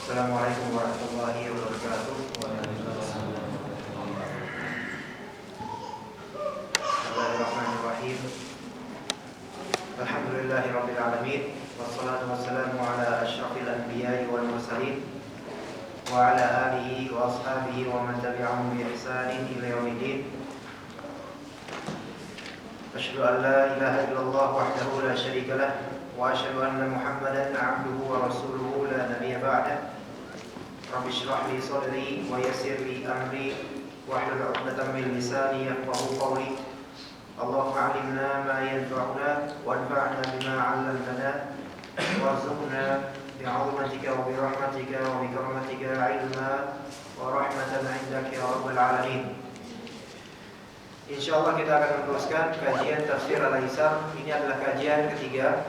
Assalamualaikum warahmatullahi wabarakatuh. Bismillahirrahmanirrahim. Alhamdulillahirabbil alamin wassalatu wassalamu ala asyrafil anbiya'i wal mursalin wa ala alihi wa ashabihi wa man tabi'ahum bi ihsanin ila yaumiddin. Asyhadu an la ilaha illallah wahdahu la syarika lah wa asyhadu anna Muhammadan 'abduhu wa rasuluhu la nabiyya ba'dah. Rabbi shrah li sadri wa yassir li amri wahlul 'uqdatam min lisani yafqahu qawli. Allahumma 'allimna ma yanfa'una wanfa'na bima 'allamtana warzuqna bi'azmatika wa birahmatika wa bikaramatika 'ilma wa rahmatan 'indaka ya rabbal 'alamin. Insyaallah kita akan meneruskan kajian tafsir Al-Aisar. Ini adalah kajian ketiga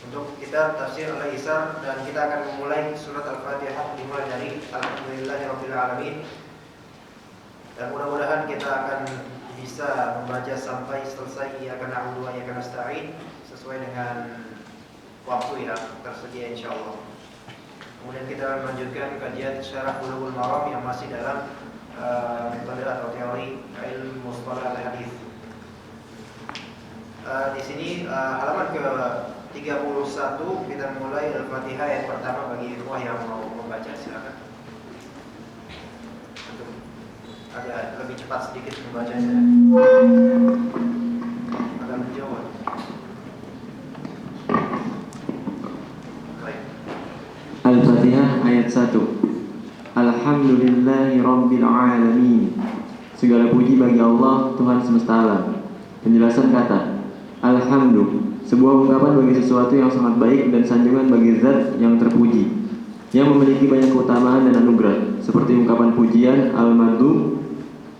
untuk kitab tafsir Al-Aisar dan kita akan memulai surat Al-Fatihah dimulai dari Alhamdulillahirabbil alamin. Dan mudah-mudahan kita akan bisa membaca sampai selesai Iyyaka na'budu wa iyyaka nasta'in sesuai dengan waktu yang tersedia insyaallah. Kemudian kita akan melanjutkan kajian Syarah Bulughul Maram yang masih dalam metode atau teori ilmu mustalah al-hadis. Di sini halaman ke-31 kita mulai Al-Fatihah ayat pertama bagi ikhwah yang mau membaca silakan. Untuk agak lebih cepat sedikit membacanya. Agak menjauh. Baik. Al-Fatihah ayat 1. Alhamdulillahi rabbil alamin. Segala puji bagi Allah, Tuhan semesta alam. Penjelasan kata Alhamdu, sebuah ungkapan bagi sesuatu yang sangat baik dan sanjungan bagi zat yang terpuji, yang memiliki banyak keutamaan dan anugerah, seperti ungkapan pujian al-madhu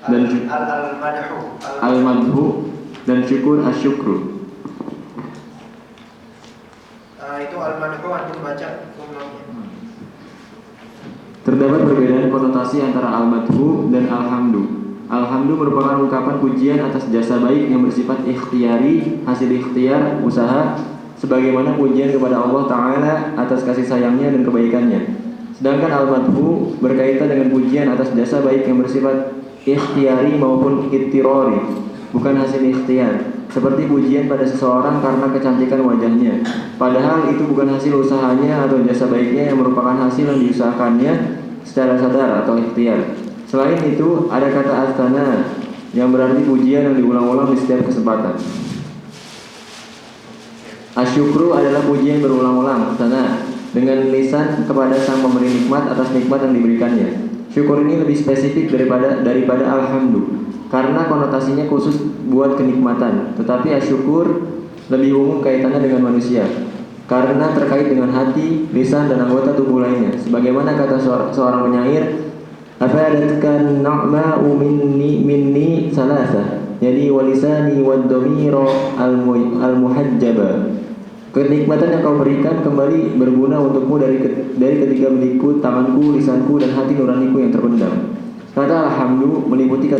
dan al-madhu dan syukur asyukru. Itu al-madhu antum baca umumnya. Terdapat perbedaan konotasi antara al-madhu dan alhamdu. Alhamdu merupakan ungkapan pujian atas jasa baik yang bersifat ikhtiari, hasil ikhtiar, usaha, sebagaimana pujian kepada Allah Ta'ala atas kasih sayangnya dan kebaikannya. Sedangkan al-madhu berkaitan dengan pujian atas jasa baik yang bersifat ikhtiari maupun ittirori, bukan hasil ikhtiar, seperti pujian pada seseorang karena kecantikan wajahnya, padahal itu bukan hasil usahanya atau jasa baiknya yang merupakan hasil yang diusahakannya secara sadar atau ikhtiar. Selain itu, ada kata astana yang berarti pujian yang diulang-ulang di setiap kesempatan. Asyukru adalah pujian berulang-ulang astana dengan lisan kepada sang pemberi nikmat atas nikmat yang diberikannya. Syukur ini lebih spesifik daripada alhamdu karena konotasinya khusus buat kenikmatan, tetapi asyukur lebih umum kaitannya dengan manusia karena terkait dengan hati, lisan, dan anggota tubuh lainnya. Sebagaimana kata seorang penyair, afadatkan na'ma'u minni salasa, jadi walisani wad-dhamira al-muhajjaba. Kenikmatan yang kau berikan kembali berguna untukmu dari ketiga milikku, tanganku, lisanku, dan hati nuraniku yang terpendam. Kata alhamdu meliputi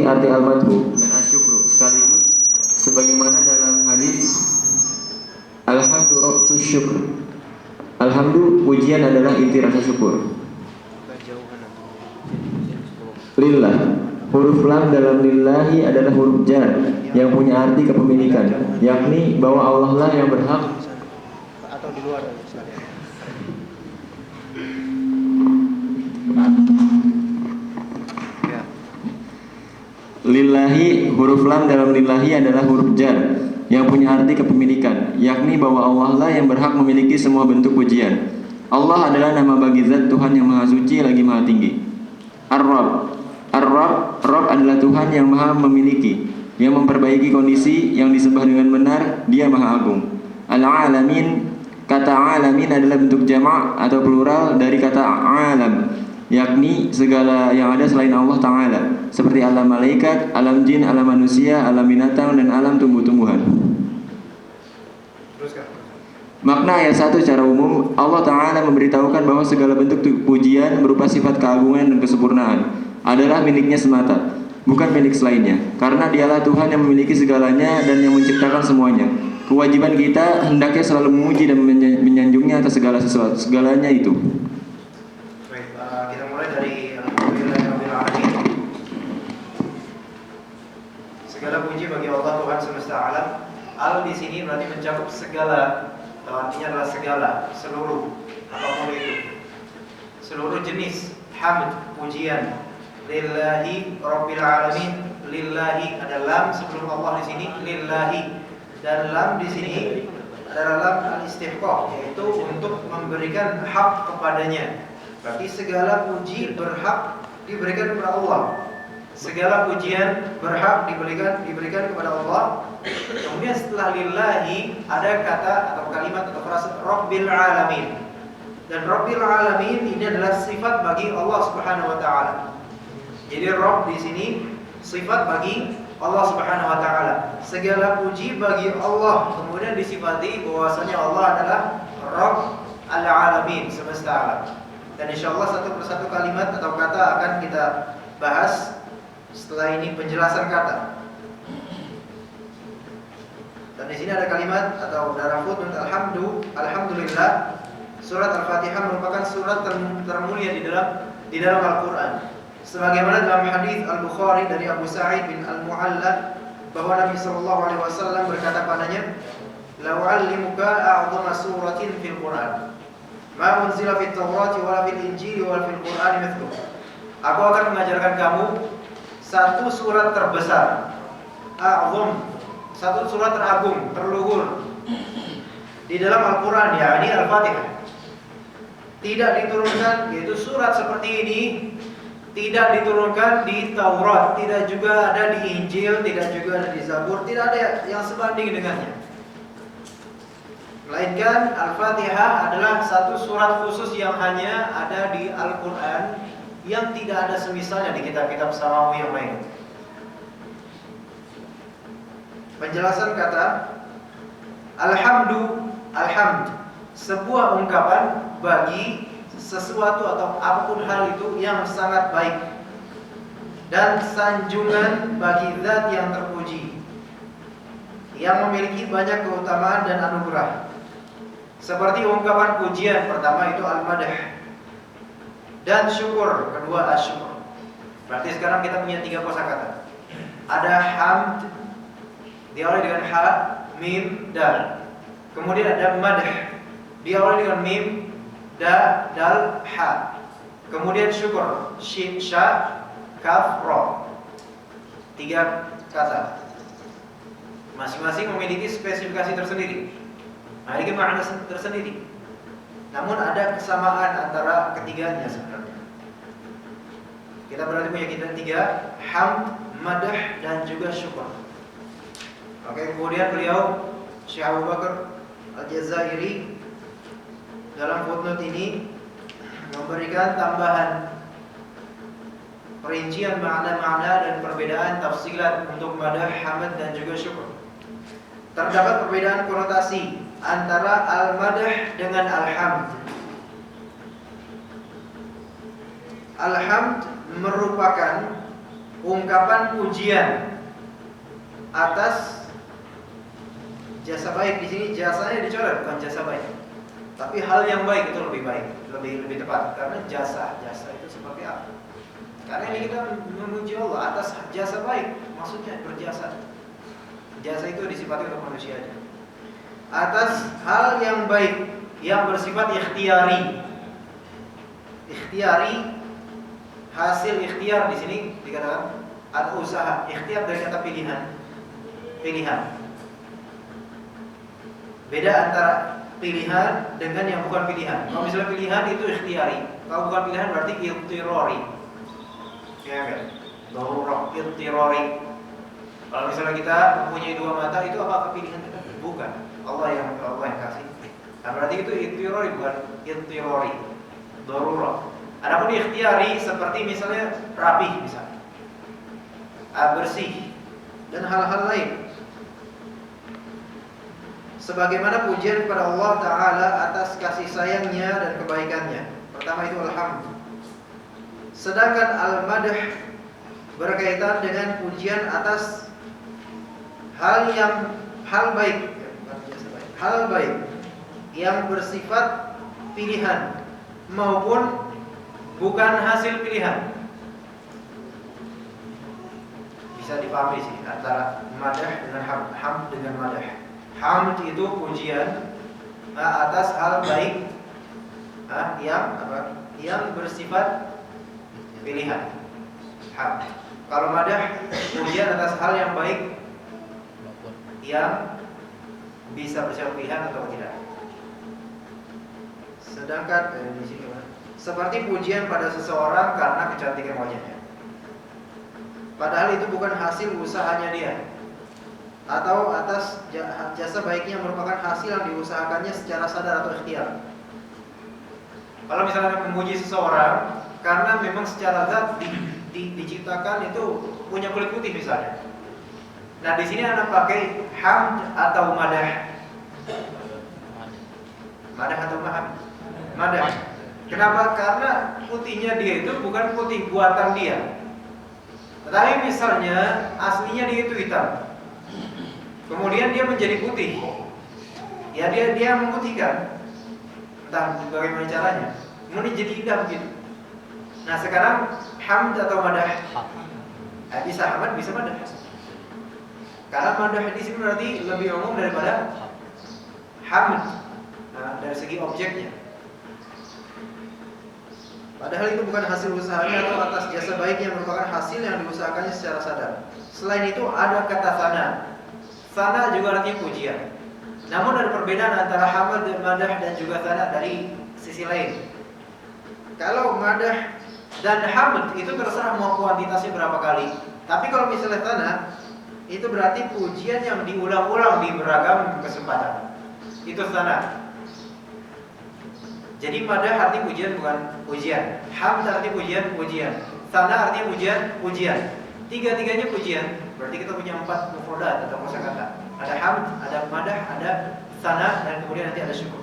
arti al-madhu dan asyukru sekaligus, sebagaimana dalam hadis alhamdu ra'sus syukr. Alhamdu pujian adalah inti rasa syukur. Lillah, huruf lam dalam lillahi adalah huruf jar yang punya arti kepemilikan, yakni bahwa Allah lah yang berhak Atau di luar sekalian. Lillahi, huruf lam dalam lillahi adalah huruf jar yang punya arti kepemilikan, yakni bahwa Allah lah yang berhak memiliki semua bentuk pujian. Allah adalah nama bagi zat Tuhan yang maha suci lagi maha tinggi. Ar-Rabb, Rabb adalah Tuhan yang maha memiliki, yang memperbaiki kondisi, yang disembah dengan benar, dia maha agung. Al-Alamin, kata alamin adalah bentuk jamak atau plural dari kata alam, yakni segala yang ada selain Allah Ta'ala, seperti alam malaikat, alam jin, alam manusia, alam binatang, dan alam tumbuh-tumbuhan. Makna ayat 1 secara umum, Allah Ta'ala memberitahukan bahwa segala bentuk pujian berupa sifat keagungan dan kesempurnaan adalah miliknya semata, bukan milik selainnya, karena dialah Tuhan yang memiliki segalanya dan yang menciptakan semuanya. kewajiban kita hendaknya selalu memuji dan menyanjungnya atas segala sesuatu, segalanya itu. Baik, kita mulai dari Alhamdulillahirabbil alamin. Segala puji bagi Allah Tuhan semesta alam. Al di sini berarti mencakup segala, atau artinya adalah segala, seluruh, apapun itu. Seluruh jenis hamd, pujian. Lillahi rabbil alamin. Lillahi ada lam sebelum Allah di sini, lillahi. Dan lam di sini adalah lam al-istihqaq, yaitu untuk memberikan hak kepadanya. Berarti segala puji berhak diberikan kepada Allah. Segala pujian berhak diberikan kepada Allah. Kemudian setelah lillahi ada kata atau kalimat atau frase rabbil alamin. Dan rabbil alamin ini adalah sifat bagi Allah Subhanahu wa taala. Jadi Rabb di sini sifat bagi Allah Subhanahu wa taala. Segala puji bagi Allah, kemudian disifati bahwasanya Allah adalah Rabb al-alamin, semesta alam. Dan insyaallah satu persatu kalimat atau kata akan kita bahas setelah ini penjelasan kata. Dan di sini ada kalimat atau dalam footnote alhamdulillah. Surat Al-Fatihah merupakan surat termulia di dalam Al-Qur'an. Sebagaimana dalam hadis Al-Bukhari dari Abu Sa'id bin Al-Mu'alla bahwa Nabi sallallahu alaihi wasallam berkata padanya, "La u'allimuka a'dhama suratin fil Qur'an. Ma unzila fit Taurat wa fil Injil wa fil Qur'an mithluh." Aku akan mengajarkan kamu satu surat terbesar, a'zam, satu surat teragung, terluhur di dalam Al-Qur'an, yakni Al-Fatihah. Tidak diturunkan, yaitu surat seperti ini tidak diturunkan di Taurat, tidak juga ada di Injil, tidak juga ada di Zabur, tidak ada yang sebanding dengannya. Melainkan Al-Fatihah adalah satu surat khusus yang hanya ada di Al-Qur'an, yang tidak ada semisalnya di kitab-kitab samawi yang lain. Penjelasan kata alhamd, sebuah ungkapan bagi sesuatu atau apapun hal itu yang sangat baik, dan sanjungan bagi zat yang terpuji yang memiliki banyak keutamaan dan anugerah. Seperti ungkapan pujian pertama itu al-madah, dan syukur kedua asyukur. Berarti sekarang kita punya 3 kosakata. Ada hamd diawali dengan ha, mim, dal. Kemudian ada madah diawali dengan mim, da, dal, ha. Kemudian syukur, shin, sha, kaf, ro. 3 kata. Masing-masing memiliki spesifikasi tersendiri, memiliki makna tersendiri. Namun ada kesamaan antara ketiganya sebenarnya. Kita berarti punya kita 3, hamd, madah, dan juga syukur. Oke, kemudian beliau Syekh Abu Bakar Al-Jazairi dalam footnote ini memberikan tambahan perincian makna-makna dan perbedaan tafsilat untuk madah, hamd, dan juga syukur. Terdapat perbedaan konotasi antara al-madah dengan al-hamd. Al-hamd merupakan ungkapan pujian atas jasa baik. Di sini jasanya dicoret, bukan jasa baik, tapi hal yang baik itu lebih baik, lebih tepat. Karena jasa itu seperti apa? Karena ini kita memuji Allah atas jasa baik, maksudnya berjasa. Jasa itu disifati untuk manusia aja. Atas hal yang baik yang bersifat ikhtiyari. Ikhtiyari, hasil ikhtiar di sini dikatakan atau usaha. Ikhtiar dari kata pilihan. Beda antara pilihan dengan yang bukan pilihan. Kalau misalnya pilihan itu ikhtiyari, kalau bukan pilihan berarti ittirari. Ya kan? Darurah, ittirari. Kalau misalnya kita mempunyai 2 mata, itu apakah pilihan kita? Bukan. Allah yang kasih. Nah, berarti itu ittirari, bukan ittirari. Darurah. Adapun ikhtiyari seperti misalnya rapih misalnya, bersih, dan hal-hal lain. Sebagaimana pujian kepada Allah Ta'ala atas kasih sayangnya dan kebaikannya. Pertama itu alhamd. Sedangkan al-madah berkaitan dengan pujian atas hal baik, hal baik yang bersifat pilihan maupun bukan hasil pilihan. Bisa dipahami sih antara madah dengan hamd dengan madah. Hamd itu pujian atas hal baik yang bersifat pilihan. Hamd. Kalau madah pujian atas hal yang baik yang bisa bersifat pilihan atau tidak. Sedangkan di sini seperti pujian pada seseorang karena kecantikan wajahnya. Padahal itu bukan hasil usahanya dia, atau atas jasa baiknya merupakan hasil yang diusahakannya secara sadar atau ikhtiar. Kalau misalnya memuji seseorang karena memang secara zat diciptakan itu punya kulit putih misalnya. Nah di sini anak pakai hamd atau madah. Madah atau madah. Kenapa? Karena putihnya dia itu bukan putih buatan dia. Tetapi misalnya aslinya dia itu hitam. Kemudian dia menjadi putih. Ya dia memutihkan. Entah bagaimana caranya. Kemudian jadi hitam gitu. Nah sekarang hamd atau madah. Bisa hamd, bisa madah. Karena madah di sini berarti lebih umum daripada hamd. Nah, dari segi objeknya. Padahal itu bukan hasil usahanya atau atas jasa baik yang merupakan hasil yang diusahakannya secara sadar. Selain itu ada kata sana. Sana juga artinya pujian. Namun ada perbedaan antara hamd dan madah dan juga sana dari sisi lain. Kalau madah dan hamd itu terserah mau kuantitasnya berapa kali. Tapi kalau misalnya sana, itu berarti pujian yang diulang-ulang di beragam kesempatan. Itu sana. Jadi madah arti pujian bukan pujian. Hamd arti pujian. Sana artinya pujian. Tiga-tiganya pujian. Berarti kita punya 4 mufradat atau kosakata. Ada hamd, ada madah, ada sana, dan kemudian nanti ada syukur.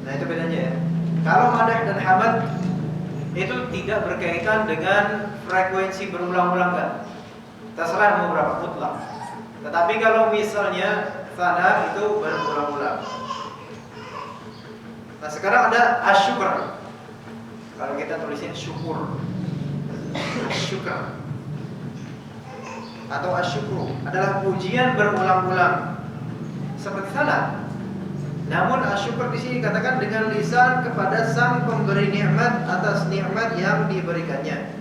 Nah itu bedanya ya. Kalau madah dan hamd itu tidak berkaitan dengan frekuensi berulang-ulang kan. Terserah mau berapa mutlak. Tetapi kalau misalnya sana itu berulang-ulang. Nah sekarang ada asyukur. Kalau kita tulisnya syukur, asyukur atau asyukru adalah pujian berulang-ulang seperti sana. Namun asyukur di sini katakan dengan lisan kepada sang pemberi nikmat atas nikmat yang diberikannya.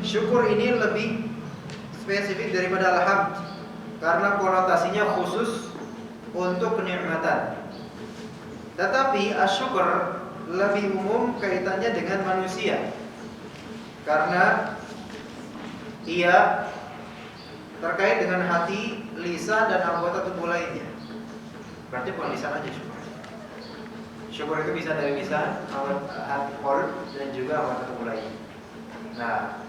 Syukur ini lebih spesifik daripada alhamd karena konotasinya khusus untuk kenikmatan. Tetapi asyukur lebih umum kaitannya dengan manusia karena ia terkait dengan hati, lisan dan anggota tubuh lainnya. Berarti bukan lisan aja syukur. Syukur itu bisa dari lisan, hati, qalb dan juga anggota tubuh lainnya. Nah,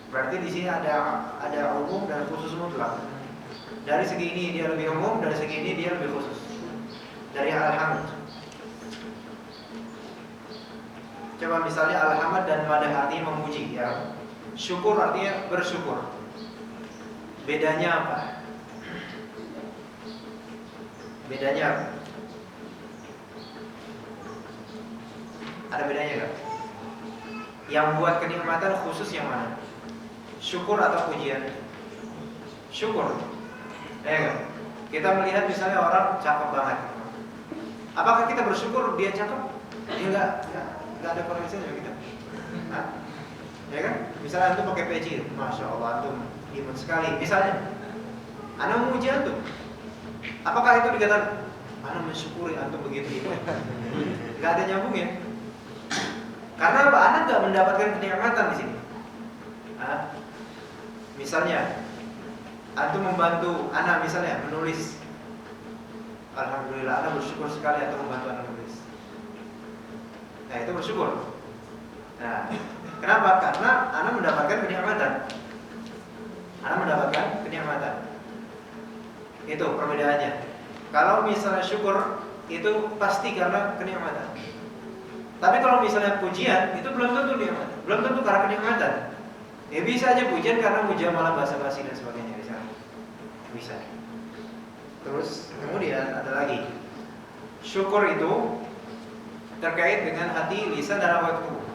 berarti di sini ada umum dan khusus mutlak. Dari segi ini dia lebih umum, dari segi ini dia lebih khusus. Dari alhamd. Coba misalnya alhamd dan madah artinya memuji ya. Syukur artinya bersyukur. Bedanya apa? Bedanya apa? Ada bedanya enggak? Yang buat kenikmatan khusus yang mana? Syukur atau pujian? Syukur. Ya, kita melihat misalnya orang cakep banget. Apakah kita bersyukur dia cakep? Enggak ada korelasinya gitu. Hah? Ya kan? Misalnya antum pakai peci, masya Allah antum imun sekali. Misalnya, anda memuji antum. Apakah itu dikatakan anda mensyukuri antum begitu? Enggak ada nyambung ya. Karena apa? Anda enggak mendapatkan kenikmatan di sini. Misalnya, antum membantu anak misalnya menulis. Alhamdulillah, anak bersyukur sekali antum membantu anak menulis. Nah, itu bersyukur. Nah, kenapa? Karena anak mendapatkan kenikmatan. Anak mendapatkan kenikmatan. Itu perbedaannya. Kalau misalnya syukur itu pasti karena kenikmatan. Tapi kalau misalnya pujian itu belum tentu nikmatan, belum tentu karena kenikmatan. Ya bisa aja pujian karena muja malah basa-basi dan sebagainya bisa. Terus kemudian ada lagi, syukur itu terkait dengan hati, lisan, dan anggota tubuh.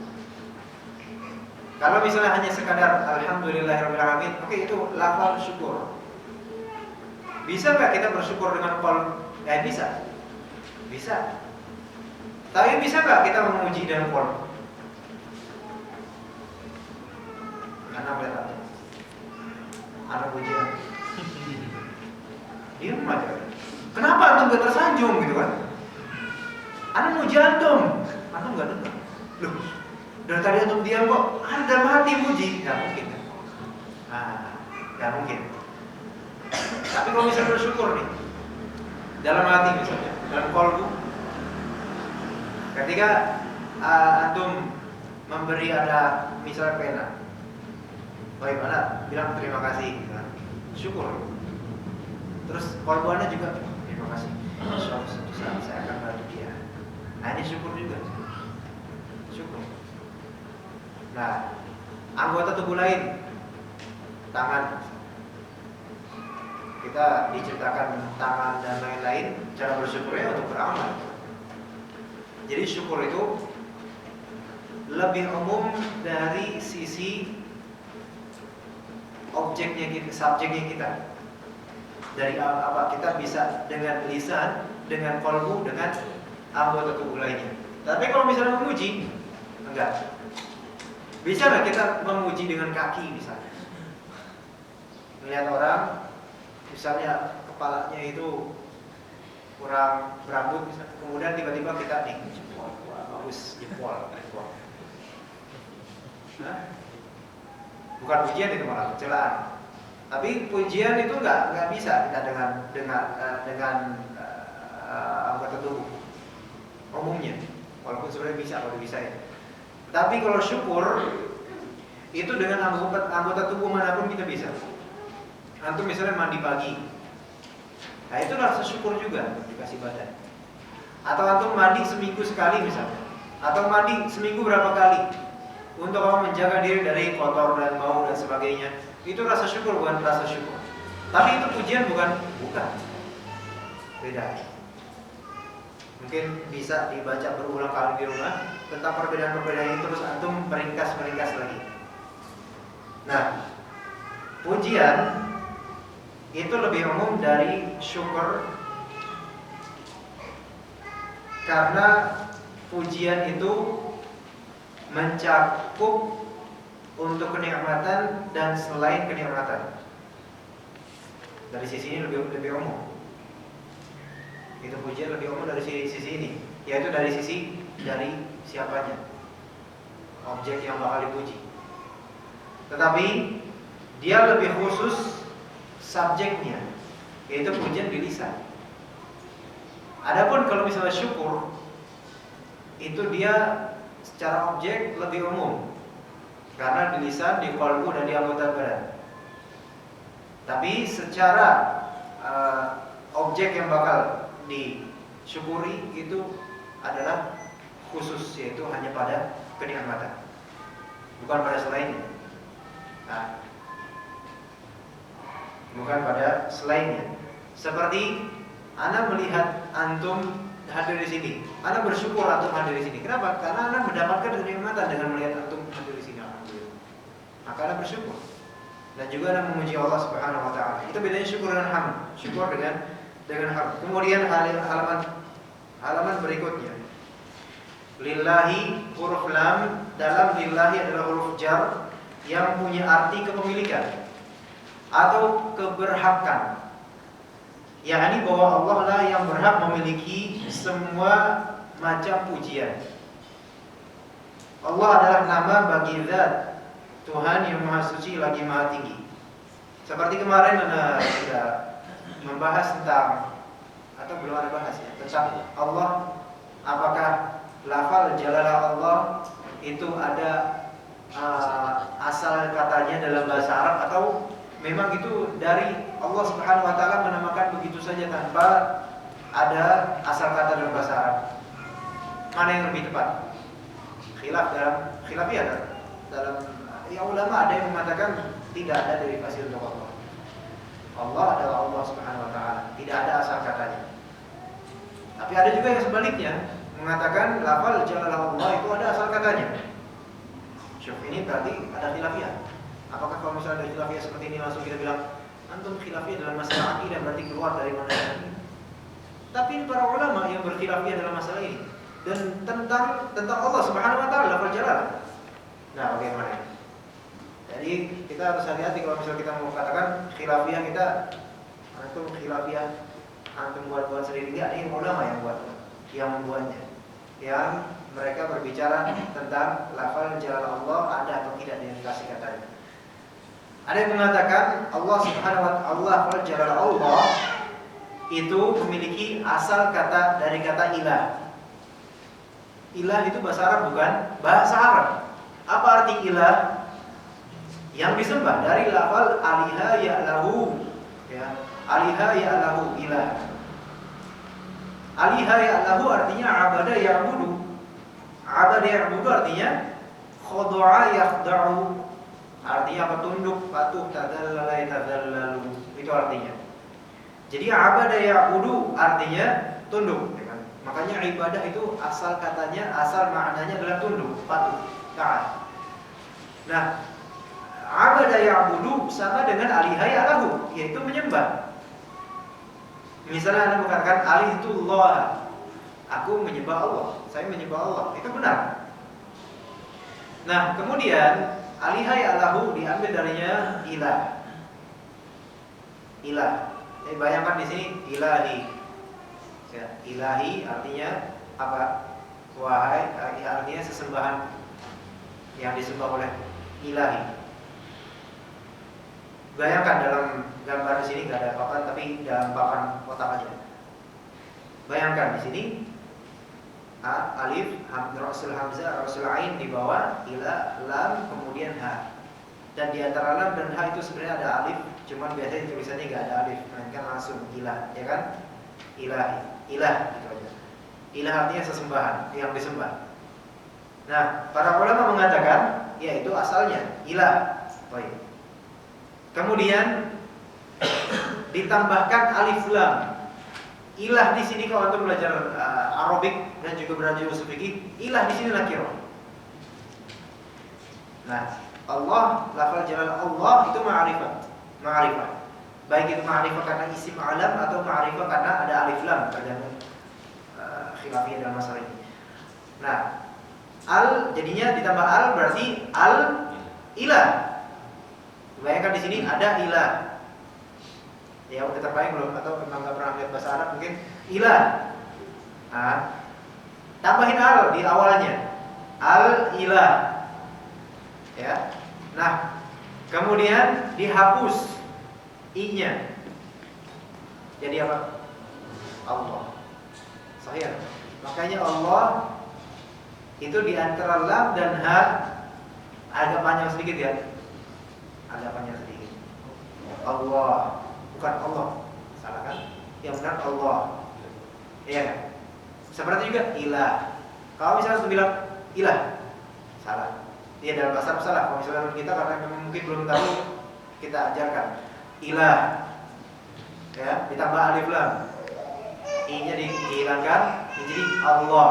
Kalau misalnya hanya sekadar alhamdulillahirobbilalamin, oke, itu lafal syukur. Bisa nggak kita bersyukur dengan qalb? Bisa. Bisa. Tapi bisa nggak kita memuji dengan qalb? Anak lihat, anak pujian. Diam aja. Kenapa antum gak tersanjung gitu kan? Anak muji antum gak dengar. Loh, dari tadi antum diam kok, dalam hati muji. Gak mungkin kan? Gak mungkin. Tapi kalau misalnya bersyukur nih, dalam hati misalnya, dalam qalbu, ketika antum memberi ada misalnya pena, baik mana bilang terima kasih, gitu kan? Syukur. Terus qalbu Anda juga terima kasih. Suatu saat saya akan bantu dia. Nah, ini syukur juga. Syukur. Nah, anggota tubuh lain, tangan. Kita diciptakan tangan dan lain-lain. Cara bersyukurnya untuk beramal. Jadi syukur itu lebih umum dari sisi objeknya kita, subjeknya kita. Dari apa kita bisa dengan lisan, dengan qalbu, dengan anggota tubuh lainnya. Tapi kalau misalnya memuji, enggak. Bisa nggak kita memuji dengan kaki misalnya? Melihat orang, misalnya kepalanya itu kurang berambut, misalnya. Kemudian tiba-tiba kita nih, jempol, bagus, jempol. Bukan pujian itu malah celaan. Tapi pujian itu nggak bisa kita dengan anggota tubuh umumnya, walaupun sebenarnya bisa kalau dibisain. Tapi kalau syukur itu dengan anggota tubuh manapun kita bisa. Antum misalnya mandi pagi, nah itu rasa syukur juga dikasih badan. Atau antum mandi seminggu sekali misalnya, atau mandi seminggu berapa kali untuk menjaga diri dari kotor dan bau dan sebagainya. Itu rasa syukur, bukan rasa syukur. Tapi itu pujian, bukan. Beda. Mungkin bisa dibaca berulang kali di rumah tentang perbedaan-perbedaan itu, terus antum meringkas lagi. Nah, pujian itu lebih umum dari syukur, karena pujian itu mencakup untuk kenikmatan dan selain kenikmatan. Dari sisi ini lebih umum. Itu pujian lebih umum dari sisi ini, yaitu dari siapanya, objek yang bakal dipuji. Tetapi dia lebih khusus subjeknya, yaitu pujian di lisan. Adapun kalau misalnya syukur, itu dia secara objek lebih umum, karena di lisan, di qalbu, dan di anggota badan. Tapi secara objek yang bakal disyukuri itu adalah khusus, yaitu hanya pada kenikmatan, bukan pada selainnya. Nah, bukan pada selainnya. Seperti Anda melihat antum hadir di sini, Anda bersyukur antum hadir di sini. Kenapa? Karena Anda mendapatkan kenikmatan dengan melihat antum hadir di sini. Alhamdulillah. Maka Anda bersyukur. Dan juga Anda memuji Allah Subhanahu wa taala. Itu bedanya syukur dengan hamd. Syukur dengan hamd. Kemudian halaman berikutnya. Lillahi, huruf lam dalam lillahi adalah huruf jar yang punya arti kepemilikan atau keberhakan. Yakni bahwa Allah lah yang berhak memiliki semua macam pujian. Allah adalah nama bagi zat Tuhan yang maha suci lagi maha tinggi. Seperti kemarin Anda sudah membahas tentang, atau belum ada bahas ya, tentang Allah. Apakah lafal jalalah Allah itu ada asal katanya dalam bahasa Arab, atau memang itu dari Allah Subhanahu wa taala menamakan begitu saja tanpa ada asal kata dalam bahasa Arab? Mana yang lebih tepat? Khilafiyah dalam ya, ulama ada yang mengatakan tidak ada derivasi untuk Allah. Allah adalah Allah Subhanahu wa taala, tidak ada asal katanya. Tapi ada juga yang sebaliknya, mengatakan lafal jalalah Allah itu ada asal katanya. Syuf, ini berarti ada khilafiyah. Apakah kalau misalnya ada khilafiyah seperti ini langsung kita bilang antum khilafiyah dalam masalah akidah berarti keluar dari manhaj ini? Tapi ini para ulama yang berkhilafiyah dalam masalah ini dan tentang Allah Subhanahu wa taala lafal jalalah. Nah, bagaimana? Jadi kita harus hati-hati kalau misalnya kita mau katakan khilafiyah kita antum khilafiyah antum buat sendiri, tidak, ini ulama yang membuatnya, yang mereka berbicara tentang lafal jalalah Allah ada atau tidak dengan kasih katanya. Ada yang mengatakan Allah Subhanahu wa taala lafal jalalah Allah itu memiliki asal kata dari kata ilah. Ilah itu bahasa Arab bukan? Bahasa Arab. Apa arti ilah? Yang disembah, dari lafal aliha ya'lahu, ya. Aliha ya'lahu, ilah. Aliha ya'lahu artinya abada ya'budu. Abada ya'budu artinya khodo'a yakhda'u. Artinya apa? Tunduk, patuh, tadallala yatadallalu. Itu artinya. Jadi abada ya'budu artinya tunduk, ya kan? Makanya ibadah itu asal katanya, asal maknanya adalah tunduk, patuh, taat. Nah, abada ya'budu sama dengan aliha ya'lahu, yaitu menyembah. Misalnya Anda mengatakan alihitullah, aku menyembah Allah, saya menyembah Allah, itu benar. Nah, kemudian aliha ya'lahu diambil darinya ilah. Ilah. Jadi bayangkan di sini ilahi. Ya, ilahi artinya apa? Wahai, artinya sesembahan yang disembah oleh ilahi. Bayangkan dalam gambar di sini nggak ada papan, tapi dalam papan kotak aja. Bayangkan di sini alif, rasul hamzah, rasul ain di bawah, ila, lam, kemudian ha. Dan di antara lam dan ha itu sebenarnya ada alif, cuman biasanya tulisannya nggak ada alif, melainkan langsung ilah, ya kan? Ilahi, ilah gitu aja. Ilah artinya sesembahan, yang disembah. Nah, para ulama mengatakan, ya itu asalnya ilah. Baik. Kemudian ditambahkan alif lam. Ilah di sini kalau antum belajar Arabik dan juga belajar usul fikih, ilah di sini nakirah. Nah, Allah, lafal jalal Allah itu ma'rifat. Ma'rifat. Baik itu ma'rifat karena isim alam atau ma'rifat karena ada alif lam, tergantung khilafiyah dalam masalah ini. Nah, al jadinya ditambah al berarti al ilah. Bayangkan di sini ada ilah. Ya udah terbayang belum? Atau memang nggak pernah lihat bahasa Arab mungkin ilah. Nah, tambahin al di awalnya. Al ilah. Ya. Nah, kemudian dihapus i-nya. Jadi apa? Allah. Sahih. Makanya Allah itu di antara lam dan ha agak panjang sedikit ya. Agak panjang sedikit. Allah, bukan Allah. Salah kan? Yang benar Allah. Iya kan? Seperti juga ilah. Kalau misalnya kita bilang ilah, salah. Dia dalam bahasa Arab salah. Kalau misalnya kita karena memang mungkin belum tahu, kita ajarkan ilah. Ya, ditambah alif lam. I-nya dihilangkan menjadi Allah.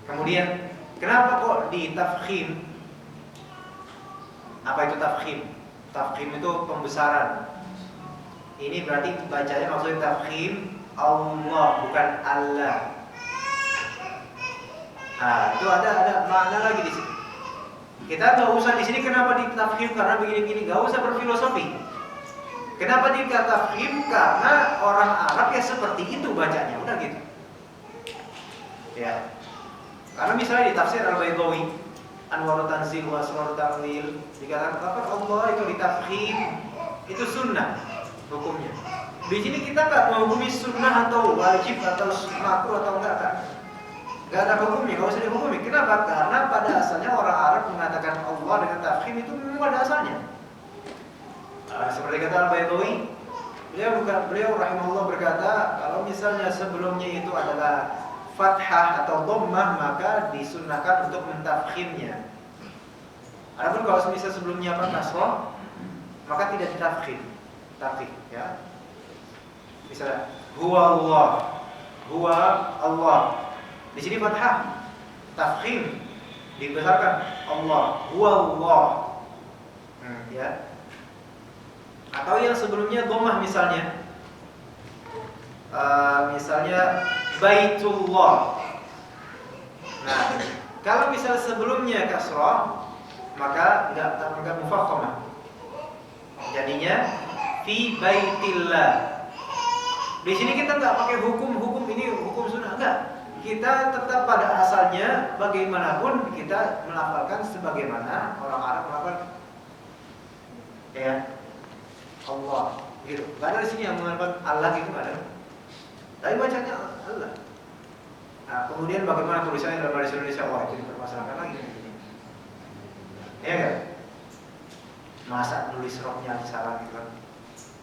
Kemudian kenapa kok ditafkhim? Apa itu tafkhim? Tafkhim itu pembesaran. Ini berarti bacanya maksudnya tafkhim Allah, bukan Allah. Nah, itu ada makna lagi di sini. Kita nggak usah di sini kenapa ditafkhim karena begini-begini, nggak usah berfilosofi. Kenapa ditafkhim? Karena orang Arab ya seperti itu bacanya, udah gitu. Ya. Karena misalnya di tafsir Al-Baydawi, Anwarut Tanzil wa Asrarut Ta'wil, dikatakan apa Allah itu ditafkhim, itu sunnah hukumnya. Di sini kita nggak menghukumi sunnah atau wajib atau makruh atau enggak kan? Nggak ada hukumnya, nggak usah dihukumi. Kenapa? Karena pada asalnya orang Arab mengatakan Allah dengan tafkhim itu memang pada asalnya. Seperti kata Al-Baydawi, beliau rahimahullah berkata, kalau misalnya sebelumnya itu adalah fathah atau dhammah maka disunnahkan untuk mentafkhimnya. Adapun kalau misalnya sebelumnya apa kasrah maka tidak ditafkhim. Takhfif ya. Misalnya huwa Allah, huwa Allah. Di sini fathah, tafkhim dibesarkan Allah, huwa Allah. Ya. Atau yang sebelumnya dhammah misalnya. Misalnya Baitullah. Nah, kalau misalnya sebelumnya kasrah, maka enggak mufakhamah. Jadinya fi baitillah. Di sini kita enggak pakai hukum ini hukum sunnah, enggak. Kita tetap pada asalnya, bagaimanapun kita melafalkan sebagaimana orang Arab melafalkan. Ya, Allah, gitu. Enggak ada di sini yang mengatakan Allah gitu, enggak ada. Tapi bacanya Allah. Nah, kemudian bagaimana tulisannya dalam bahasa Indonesia? Wah, itu dipermasalahkan lagi. Ya kan? Masa nulis rohnya salah gitu kan?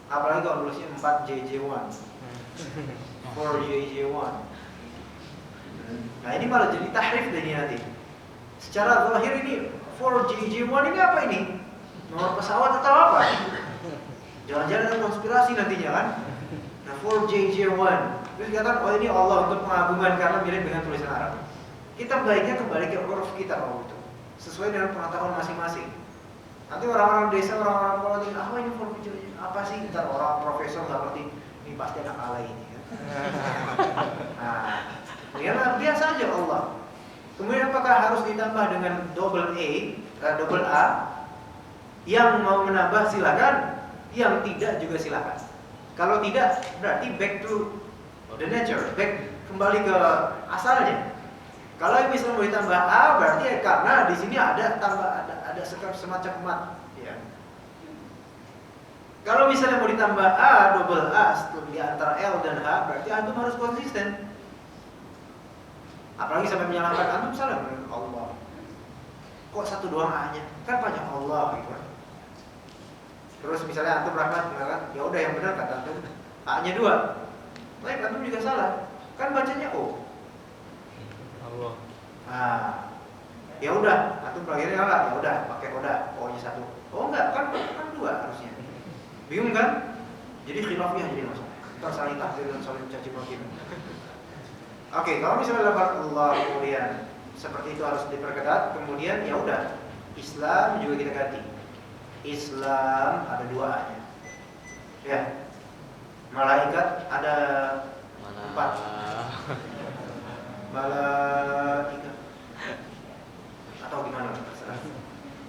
Apalagi kalau nulisnya 4JJ1 4JJ1. Nah, ini malah jadi tahrif dari nanti. Secara zahir ini 4JJ1 ini apa ini? Nomor pesawat atau apa? Jangan-jangan ada konspirasi nantinya kan? Nah, 4JJ1. Terus dikatakan, oh ini Allah untuk pengagungan karena mirip dengan tulisan Arab. Kita baiknya kembali ke huruf kita kalau itu, sesuai dengan pengetahuan masing-masing. Nanti orang-orang desa, orang-orang politik, ini huruf apa sih? Ntar orang profesor nggak ngerti, ini pasti anak alay ini. Kan? Nah, ya biasa aja Allah. Kemudian apakah harus ditambah dengan double A? Yang mau menambah silakan, yang tidak juga silakan. Kalau tidak, berarti back to the nature, back kembali ke asalnya. Kalau misalnya mau ditambah A, berarti karena di sini ada semacam mat. Ya. Kalau misalnya mau ditambah A, double A di antara L dan H, berarti antum harus konsisten. Apalagi sampai menyalahkan antum salah Allah. Kok satu doang A-nya? Kan banyak Allah gitu kan. Terus misalnya antum rahmat mengatakan, ya udah yang benar kata antum A-nya 2. Baik, antum juga salah. Kan bacanya O. Allah. Nah, ya udah, antum pelajari enggak? Ya udah, pakai O-nya 1. Oh enggak, kan 2 harusnya. Bingung kan? Jadi khilafiyah jadi masalah. Entar saling tahzir dan saling caci maki. Oke, kalau misalnya lafaz Allah kemudian seperti itu harus diperketat, kemudian ya udah, Islam juga kita ganti. Islam ada 2 A-nya. Ya. Malaikat ada 4. Malaikat atau gimana?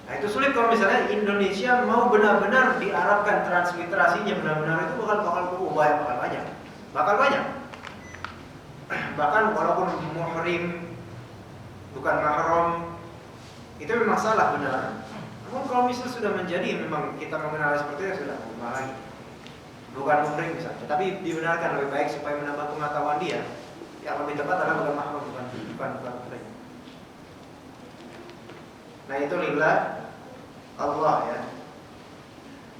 Nah, itu sulit kalau misalnya Indonesia mau benar-benar diarabkan transliterasinya benar-benar, itu bakal banyak. Bahkan walaupun muhrim bukan mahram, itu memang salah benar. Namun kalau misalnya sudah menjadi memang kita mengenal seperti itu sudah lagi. Bukan muhrim misalnya, tapi dibenarkan lebih baik supaya menambah pengetahuan dia. Yang lebih tepat adalah bukan mahram, bukan muhrim. Nah, itu lillah Allah ya.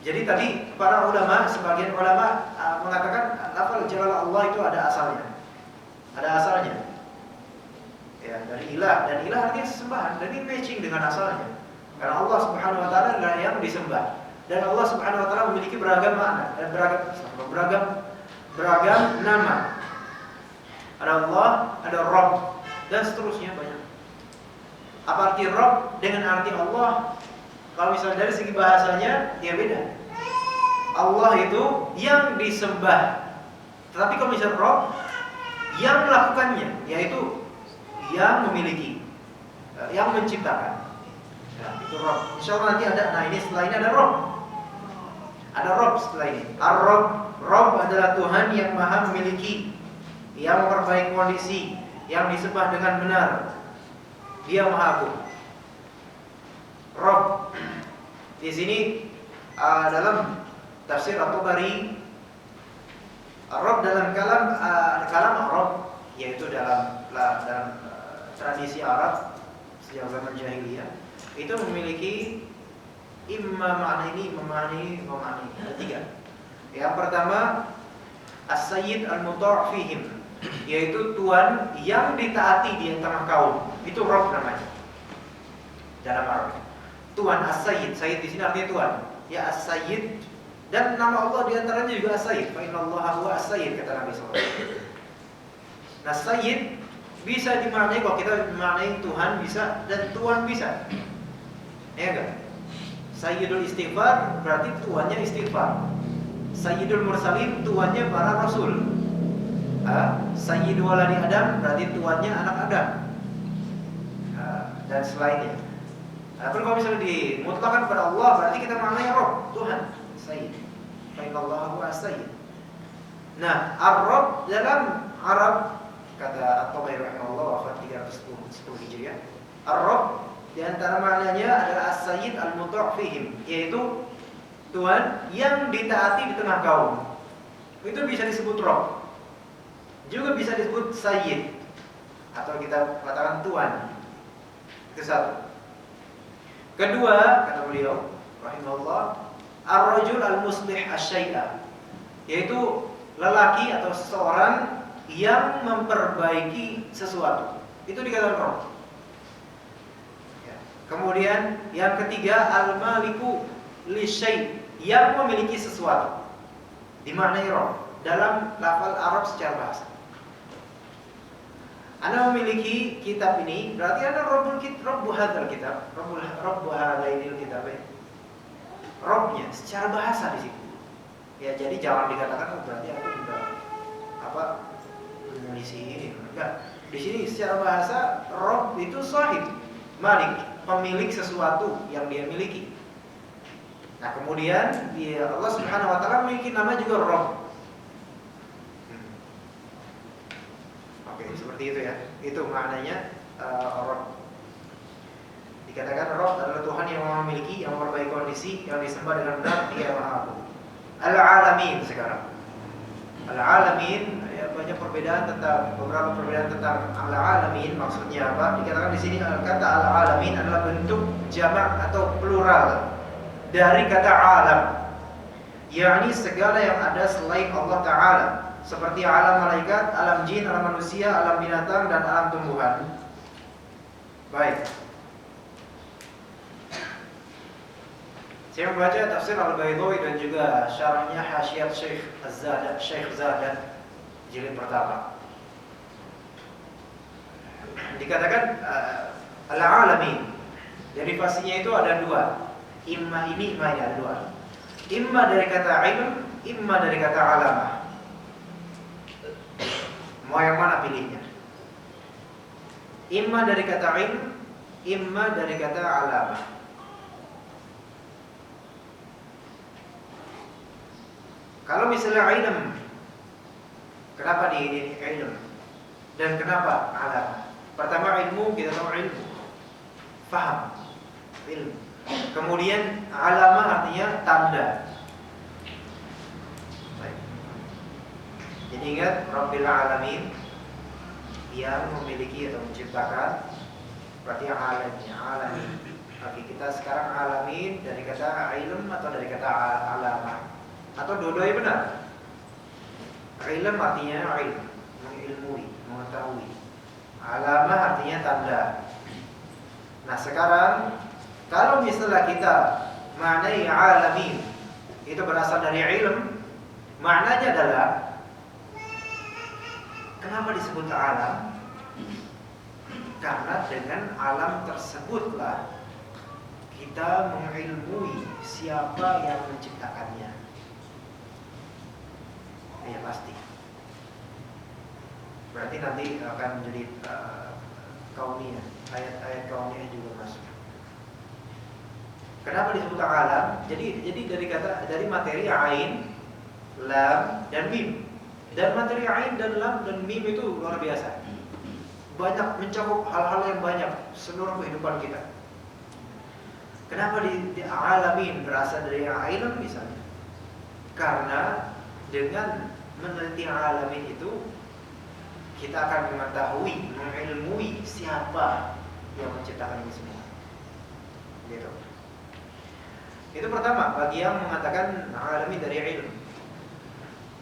Jadi tadi para ulama, sebagian ulama mengatakan lafal jalal Allah itu ada asalnya. Ada asalnya. Ya, dari ilah, dan ilah artinya sesembahan, dan ini matching dengan asalnya. Karena Allah Subhanahu wa taala adalah yang disembah. Dan Allah Subhanahu wa taala memiliki beragam makna dan beragam nama. Ada Allah, ada Rabb, dan seterusnya banyak. Apa arti Rabb dengan arti Allah? Kalau misalnya dari segi bahasanya, dia beda. Allah itu yang disembah. Tetapi kalau misalnya Rabb, yang melakukannya, yaitu yang memiliki, yang menciptakan. Nah, itu Rabb. Insyaallah nanti ada. Nah, ini setelah ini ada Rabb. Ada Rabb setelah ini. Ar-Rabb. Rabb adalah Tuhan yang maha memiliki, yang memperbaiki kondisi, yang disembah dengan benar. Dia maha agung. Rabb. Di sini dalam tafsir At-Tabari, Rabb dalam kalam Arab, yaitu dalam tradisi Arab sejak zaman jahiliyah, itu memiliki imma makna ini, ada 3. Yang pertama, as-sayyid al-muta' fihim, yaitu tuan yang ditaati di tengah kaum. Itu Rabb namanya dalam Arab. Tuan as-sayyid, sayyid di sini artinya tuan. Ya as-sayyid Dan nama Allah diantaranya juga As-Sayyid. Fa innallaha huwa As-Sayyid, kata Nabi SAW. Nah, Sayyid bisa dimaknai, kalau kita memaknai Tuhan bisa, dan Tuhan bisa. Ya enggak? Sayyidul Istighfar berarti tuannya istighfar. Sayyidul Mursalin tuannya para rasul. Sayyid waladi Adam berarti tuannya anak Adam. Dan selainnya. Tapi kalau misalnya dimutlakan kepada Allah berarti kita maknai Rabb, Tuhan, Sayyid. Fa innallaha huwa As-Sayyid. Nah, Ar-Rabb dalam Arab, kata At-Tabari rahimahullah wafat 310 Hijriah. Ar-Rabb di antara maknanya adalah As-Sayyid al-Muta' fihim, yaitu Tuhan yang ditaati di tengah kaum. Itu bisa disebut Rabb. Juga bisa disebut Sayyid, atau kita katakan Tuhan. Itu satu. Kedua, kata beliau rahimahullah, ar-rajul al-muslih asy-syai'a, yaitu lelaki atau seseorang yang memperbaiki sesuatu. Itu dikatakan Rabb. Ya. Kemudian yang ketiga, al-maliku lisyai', yang memiliki sesuatu. Dimaknai Rabb dalam lafal Arab secara bahasa. Anda memiliki kitab ini, berarti Anda Rabbu hadzal kitab, Rabbu hadainil kitab. Rabbnya secara bahasa di situ. Ya, jadi jangan dikatakan berarti aku udah mengisi ini. Enggak. Di sini secara bahasa Rabb itu sahib, malik, pemilik sesuatu yang dia miliki. Nah, kemudian Allah Subhanahu wa taala memiliki nama juga Rabb. Oke, seperti itu ya. Itu maknanya Rabb. Dikatakan Rabb adalah Tuhan yang memiliki, yang memperbaiki kondisi, yang disembah dengan benar, Dia Maha Agung. Al-Alamin sekarang. Al-Alamin, ya, banyak perbedaan tentang beberapa perbedaan tentang Al-Alamin. Maksudnya apa? Dikatakan di sini kata Al-Alamin adalah bentuk jamak atau plural dari kata alam, yakni segala yang ada selain Allah Ta'ala, seperti alam malaikat, alam jin, alam manusia, alam binatang, dan alam tumbuhan. Baik. Saya membaca tafsir Al-Baydhawi dan juga syarahnya Hasyiat Syekh Zadat jilid pertama. Dikatakan al-alamin, derivasinya itu ada dua. Imma ini, imma ini, ada dua. Imma dari kata ilm, imma dari kata alamah. Mau yang mana pilihnya? Imma dari kata ilm, imma dari kata alamah. Kalau misalnya ilm, kenapa di ilm? Dan kenapa alamah? Pertama ilmu, kita tahu ilmu, faham, ilmu. Kemudian alamah artinya tanda. Baik. Jadi ingat, Rabbil Alamin, yang memiliki atau menciptakan, berarti alamnya, alamin. Oke, kita sekarang alamin dari kata ilm atau dari kata alamah, atau dua-duanya benar. Ilm artinya ilm, mengilmui, mengetahui. Alamah artinya tanda. Nah, sekarang kalau misalnya kita maknai alamin itu berasal dari ilm, maknanya adalah kenapa disebut alam? Karena dengan alam tersebutlah kita mengilmui siapa yang menciptakannya. Ya pasti. Berarti nanti akan menjadi kauniyah, ayat-ayat kauniyah juga masuk. Kenapa disebut alam? Jadi dari materi ain, lam, dan mim. Dan materi ain dan lam dan mim itu luar biasa. Banyak, mencakup hal-hal yang banyak seluruh kehidupan kita. Kenapa di alamin berasal dari ilm misalnya? Karena dengan meneliti alamin itu kita akan mengetahui, mengilmui siapa yang menciptakan ini semua. Gitu. Itu pertama, bagi yang mengatakan alamin dari ilmu.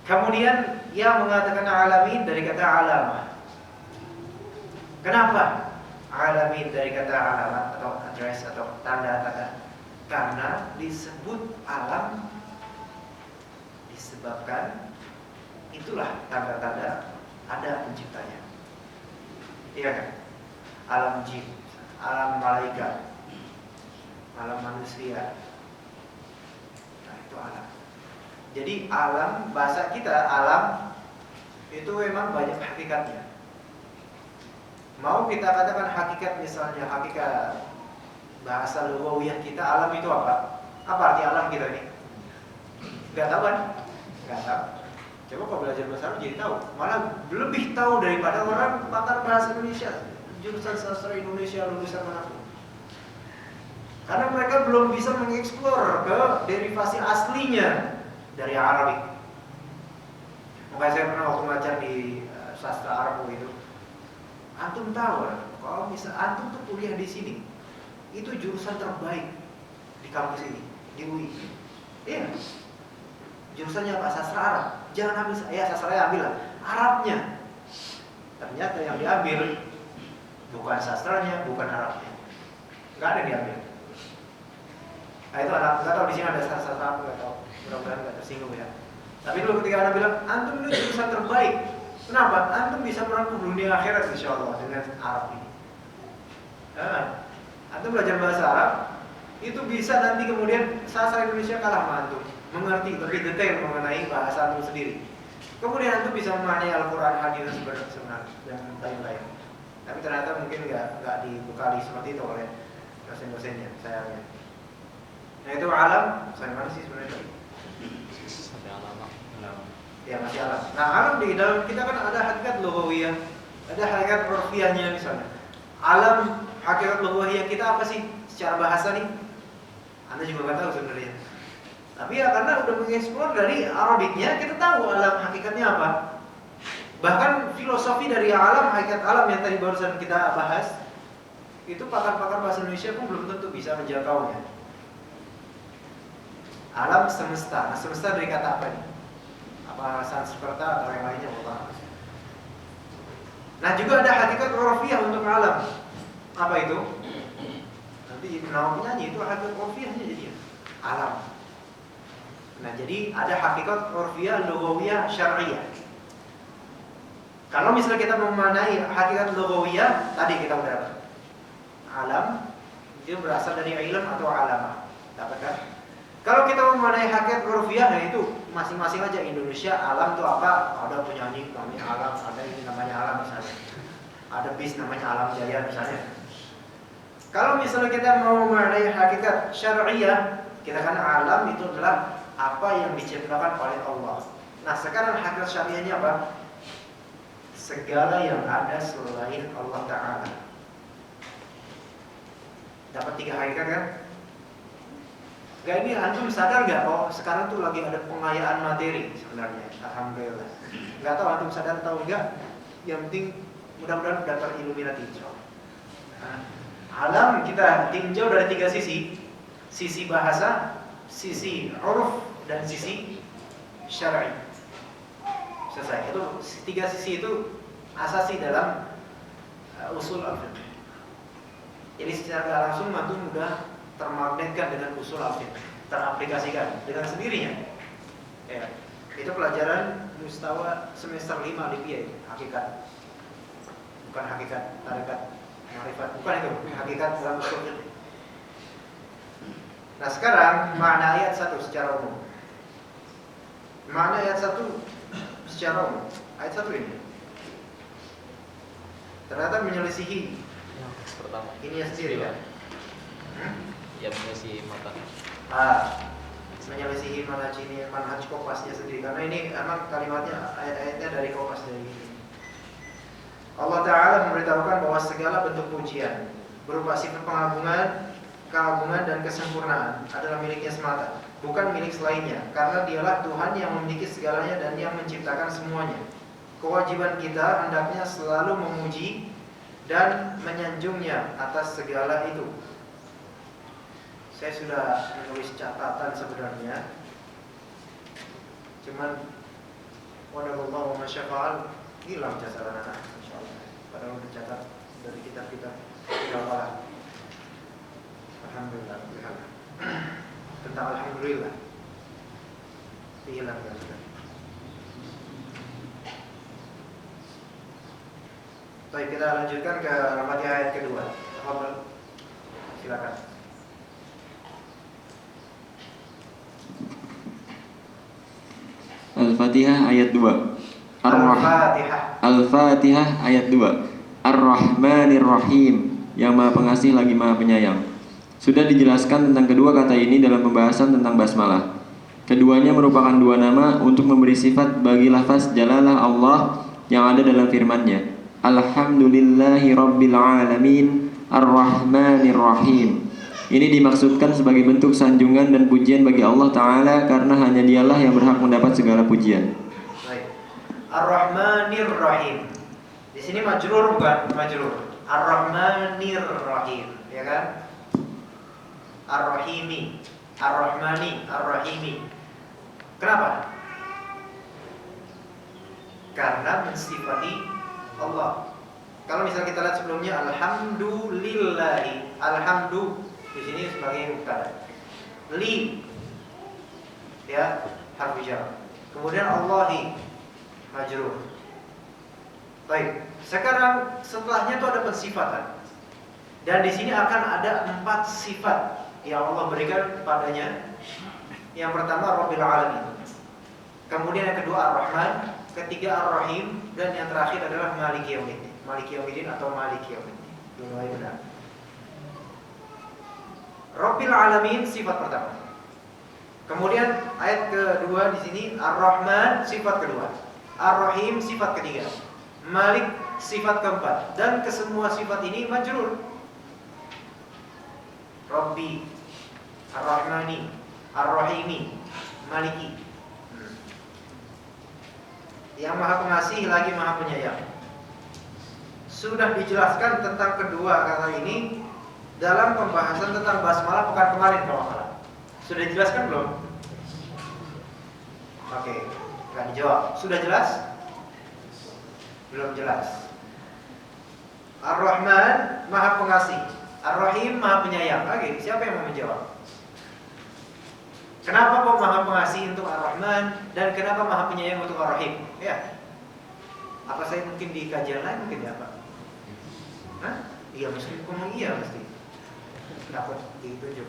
Kemudian yang mengatakan alamin dari kata alamah. Kenapa alamin dari kata alamat atau address atau tanda-tanda? Karena disebut alam Disebabkan itulah tanda-tanda ada penciptanya. Iya kan? Alam jin, alam malaikat, alam manusia. Nah, itu alam. Jadi alam, bahasa kita alam itu memang banyak hakikatnya. Mau kita katakan hakikat, misalnya hakikat bahasa lughawiyah kita, alam itu apa? Apa arti alam kita ini? Gak tahu kan? Gak tahu. Coba kalau belajar bahasa Arab jadi tahu. Malah lebih tahu daripada orang pakar bahasa Indonesia, jurusan sastra Indonesia lulusan manapun. Karena mereka belum bisa mengeksplor ke derivasi aslinya dari Arabik. Makanya saya pernah waktu ngajar di sastra Arab itu, antum tahu kalau misal antum tuh kuliah di sini, itu jurusan terbaik di kampus ini, di UI. Iya. Jurusannya apa? Sastra Arab. Jangan ambil, ya sastranya ambil lah, Arabnya. Ternyata yang diambil bukan sastranya, bukan Arabnya. Nggak ada yang diambil. Nah itu anak, nggak tahu di sini ada sastra apa, nggak tahu. Mudah-mudahan nggak tersinggung ya. Tapi dulu ketika anak bilang, antum ini jurusan terbaik. Kenapa? Antum bisa merangkul dunia akhirat insya Allah dengan Arab ini. Antum belajar bahasa Arab, itu bisa nanti kemudian sastra Indonesia kalah sama antum, mengerti lebih detail mengenai bahasa antum sendiri. Kemudian antum bisa memahami Al-Quran, hadis sebenarnya dan lain-lain. Tapi ternyata mungkin nggak dibekali seperti itu oleh dosen-dosennya, sayangnya. Nah itu alam, saya mana sih sebenarnya tadi? Sampai alam. Ya masih alam. Nah alam di dalam kita kan ada hakikat lughawiyah, ada hakikat urfiyahnya misalnya. Alam hakikat lughawiyah kita apa sih secara bahasa nih? Anda juga nggak tahu sebenarnya. Tapi ya karena udah mengeksplor dari Arabiknya, kita tahu alam hakikatnya apa. Bahkan filosofi dari alam, hakikat alam yang tadi barusan kita bahas, itu pakar-pakar bahasa Indonesia pun belum tentu bisa menjangkaunya. Alam semesta. Nah, semesta dari kata apa nih? Apa Sanskerta atau yang lainnya? Nah juga ada hakikat urfiyah untuk alam. Apa itu? Nanti nama penyanyi itu hakikat urfiyahnya jadinya alam. Nah jadi ada hakikat urfiyah, lughawiyah, syar'iyah. Kalau misalnya kita memanai hakikat lughawiyah, tadi kita udah dapat. Alam itu berasal dari ilm atau alamah. Dapat kan? Kalau kita memanai hakikat urfiyah, nah itu masing-masing aja. Indonesia alam itu apa? Ada penyanyi namanya alam, ada ini namanya alam misalnya. Ada bis namanya Alam Jaya misalnya. Kalau misalnya kita mau memanai hakikat syar'iyah, kita kan alam itu adalah apa yang diciptakan oleh Allah. Nah sekarang hakikat syariahnya apa? Segala yang ada selain Allah Ta'ala. Dapat 3 hakikat kan? Gak ini antum sadar gak? Oh sekarang tuh lagi ada pengayaan materi sebenarnya. Alhamdulillah. Gak tahu antum sadar atau enggak? Yang penting mudah-mudahan dapat Illuminati insyaallah. Nah, alam kita tinjau dari 3 sisi. Sisi bahasa, sisi uruf, dan sisi syar'i. Selesai. Itu 3 sisi itu asasi dalam usul al-fiqh. Jadi secara langsung antum mudah termagnetkan dengan usul al-fiqh, teraplikasikan dengan sendirinya. Ya, itu pelajaran mustawa semester 5 Libya itu, hakikat. Bukan hakikat tarekat ma'rifat, bukan itu, hakikat dalam usul fiqh. Nah, sekarang makna ayat 1 secara umum. Makna ayat 1 secara umum. Ayat 1 ini ternyata menyelisihi Yang pertama. ininya sendiri kan? Ya menyelisihi mata. Menyelisihi manhaj Kopasnya sendiri. Karena ini emang kalimatnya, ayat-ayatnya dari Kopas dari ini. Allah Ta'ala memberitahukan bahwa segala bentuk pujian berupa sifat pengagungan, keagungan dan kesempurnaan adalah miliknya semata, bukan milik selainnya, karena dialah Tuhan yang memiliki segalanya dan yang menciptakan semuanya. Kewajiban kita hendaknya selalu memuji dan menyanjungnya atas segala itu. Saya sudah menulis catatan sebenarnya, cuman wadallahu ma syafa'al, hilang catatan anak insyaallah. Padahal udah catat dari kitab-kitab ulama. Alhamdulillah. Tentang alhamdulillah. Hilang ya sudah. Baik, kita lanjutkan ke Al-Fatihah ayat kedua. Silakan. Al-Fatihah ayat 2. Al-Fatihah. Al-Fatihah ayat 2. Ar-Rahmanir Rahim, yang Maha Pengasih lagi Maha Penyayang. Sudah dijelaskan tentang kedua kata ini dalam pembahasan tentang basmalah. Keduanya merupakan dua nama untuk memberi sifat bagi lafaz jalalah Allah yang ada dalam firman-Nya. Alhamdulillahi Rabbil Alamin Ar-Rahmanir Rahim. Ini dimaksudkan sebagai bentuk sanjungan dan pujian bagi Allah Ta'ala, karena hanya Dialah yang berhak mendapat segala pujian. Baik. Ar-Rahmanir Rahim. Di sini majrur bukan majrur. Ar-Rahmanir Rahim, ya kan? Ar-Rahimi, Ar-Rahmani, Ar-Rahimi. Kenapa? Karena mensifati Allah. Kalau misalnya kita lihat sebelumnya alhamdulillahi, alhamdu di sini sebagai mubtada. Li, ya, harf jar. Kemudian Allahi, majrur. Baik, sekarang setelahnya itu ada pensifatan. Dan di sini akan ada 4 sifat yang Allah berikan padanya. Yang pertama Rabbil Alamin. Kemudian yang kedua Ar-Rahman, ketiga Ar-Rahim, dan yang terakhir adalah Maliki Yaumiddin. Maliki Yaumiddin atau Maliki Yaumiddin. Dua-duanya benar. Rabbil Alamin sifat pertama. Kemudian ayat kedua di sini Ar-Rahman sifat kedua. Ar-Rahim sifat ketiga. Malik sifat keempat. Dan kesemua sifat ini majrur. Rabbi, Ar-Rahmani, Ar-Rahimi, Maliki. Yang Maha Pengasih lagi Maha Penyayang. Sudah dijelaskan tentang kedua kata ini dalam pembahasan tentang basmalah pekan kemarin kalau salah. Sudah dijelaskan belum? Oke, nggak dijawab. Sudah jelas? Belum jelas. Ar-Rahman Maha Pengasih, Ar-Rahim Maha Penyayang. Oke, siapa yang mau menjawab? Kenapa kok Maha Pengasih untuk Ar-Rahman dan kenapa Maha Penyayang untuk Ar-Rahim? Ya. Apa saya mungkin di kajian lain mungkin ya, Pak? Hah? Iya, mesti ngomong iya mesti. Dapat ditunjuk.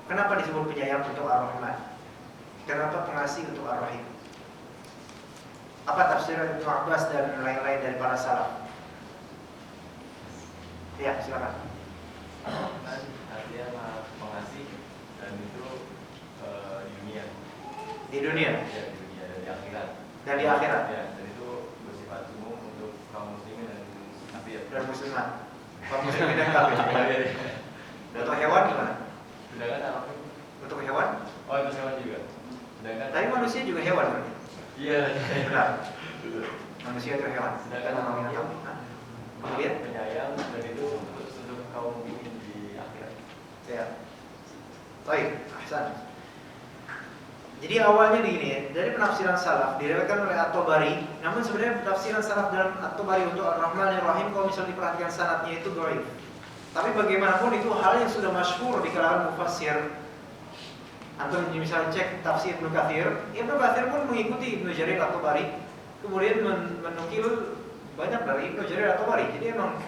Kenapa disebut penyayang untuk Ar-Rahman? Kenapa pengasih untuk Ar-Rahim? Apa tafsiran Ibnu Abbas dan lain-lain dari para salaf? Ya, silakan. Artinya Maha Pengasih dan itu di dunia. Di dunia? Ya, di dunia dan di akhirat. Dan di akhirat? Ya, dan itu bersifat umum untuk kaum muslimin dan kafir. Dan muslimat. Kaum muslimin dan kafir. Untuk hewan gimana? Sedangkan apa? Untuk hewan? Oh, itu hewan juga. Sedangkan Tapi manusia juga hewan kan? iya. Benar. Manusia itu hewan. Sedangkan namanya Kemudian? penyayang dan itu untuk kaum mukmin di akhirat. Ya. Baik, ahsan. Jadi awalnya begini, dari penafsiran salaf diriwayatkan oleh At-Tabari, namun sebenarnya penafsiran salaf dalam At-Tabari untuk Ar-Rahman Ar-Rahim kalau misalnya diperhatikan sanadnya itu dhaif. Tapi bagaimanapun itu hal yang sudah masyhur di kalangan mufassir. Antum misalnya cek tafsir Ibnu Katsir, Ibnu Katsir pun mengikuti Ibnu Jarir At-Tabari, kemudian menukil banyak dari Ibnu Jarir At-Tabari. Jadi emang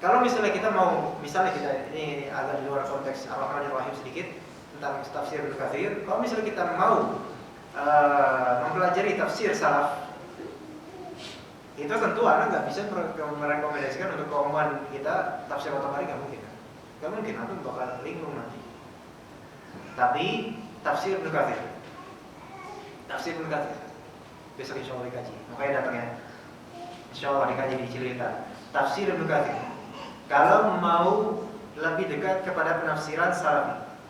kalau misalnya kita mau, misalnya kita ini agak di luar konteks Ar-Rahman Ar-Rahim sedikit tentang tafsir Ibnu Katsir, kalau misalnya kita mau mempelajari tafsir salaf, itu tentu Anda nggak bisa merekomendasikan untuk keumuman kita tafsir At-Tabari, nggak mungkin. Nggak mungkin, antum bakal linglung nanti. Tapi tafsir Ibnu Katsir, tafsir Ibnu Katsir besok insya Allah dikaji. Makanya datang ya, insya Allah dikaji di Cililitan. Tafsir Ibnu Katsir. Kalau mau lebih dekat kepada penafsiran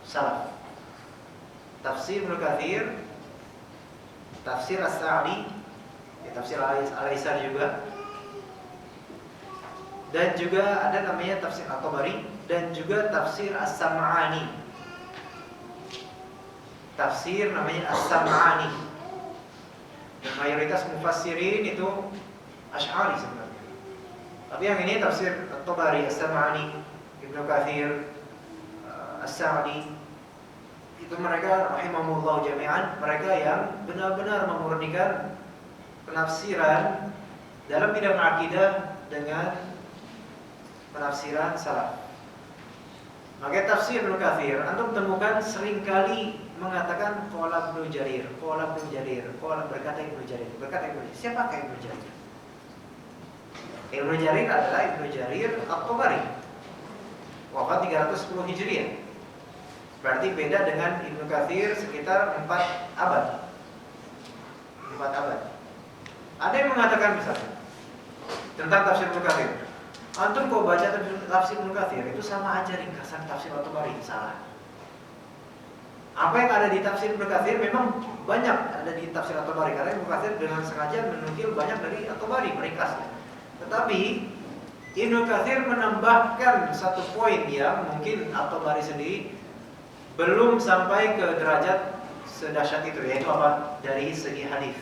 salaf, tafsir Ibnu Katsir, tafsir As-Sa'di, ya, tafsir Al-Aisar juga, dan juga ada namanya tafsir At-Tabari, dan juga tafsir As-Sam'ani. Tafsir namanya As-Sam'ani. Dan mayoritas mufassirin itu Asy'ari sebenarnya. Tapi yang ini tafsir At-Tabari, As-Sam'ani, Ibnu Katsir, As-Sa'di, Itu mereka rahimahumullah jami'an, mereka yang benar-benar memurnikan penafsiran dalam bidang akidah dengan penafsiran salaf. Maka tafsir Ibnu Katsir antum temukan seringkali mengatakan qala Ibnu Jarir, qala Ibnu Jarir, qala berkata Ibnu Jarir, berkata Ibnu Jarir. Siapakah Ibnu Jarir? Ibnu Jarir adalah Ibnu Jarir At-Tabari, wafat 310 Hijriah. Berarti beda dengan Ibnu Katsir sekitar 4 abad. 4 abad. Ada yang mengatakan misalnya tentang tafsir Ibnu Katsir, antum kau baca tafsir Ibnu Katsir itu sama aja ringkasan tafsir At-Tabari. Salah. Apa yang ada di tafsir Ibnu Katsir memang banyak ada di tafsir At-Tabari, karena Ibnu Katsir dengan sengaja menukil banyak dari At-Tabari meringkasnya. Tetapi Ibnu Katsir menambahkan satu poin yang mungkin At-Tabari sendiri belum sampai ke derajat sedahsyat itu, yaitu apa? Dari segi hadis.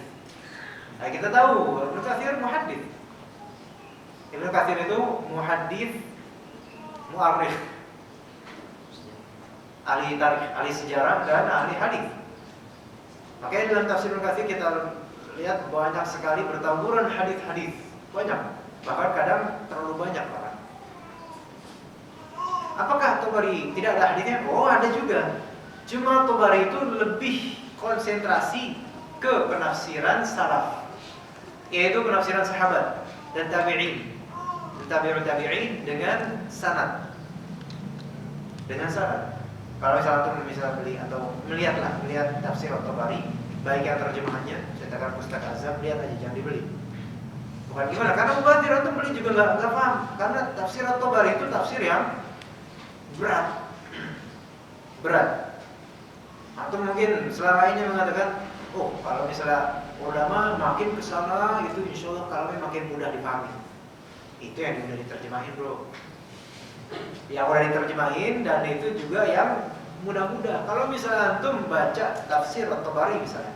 Nah, kita tahu Ibnu Katsir muhaddits. Ibnu Katsir itu muhaddits, mu'arrikh, ahli tarikh, ahli sejarah dan ahli hadis. Makanya dalam tafsir Ibnu Katsir kita lihat banyak sekali bertaburan hadis-hadis, banyak, bahkan kadang terlalu banyak bahkan. Apakah Tabari tidak ada hadisnya? Oh, ada juga. Cuma Tabari itu lebih konsentrasi ke penafsiran salaf, yaitu penafsiran sahabat dan tabi'in, tabi'ut tabi'in dengan sanad. Dengan sanad. Kalau misalnya bisa beli atau melihat tafsir Tabari, baik yang terjemahannya, cetakan Pustaka Azam, lihat aja, jangan dibeli. Bukan gimana? Karena mubadir atau beli juga nggak paham. Karena tafsir Tabari itu tafsir yang berat. Atau mungkin selama ini mengatakan, oh kalau misalnya ulama makin kesana itu insya Allah kalamnya makin mudah dipahami. Itu yang udah diterjemahin bro. Yang udah diterjemahin dan itu juga yang mudah-mudah. Kalau misalnya antum baca tafsir At-Tabari misalnya,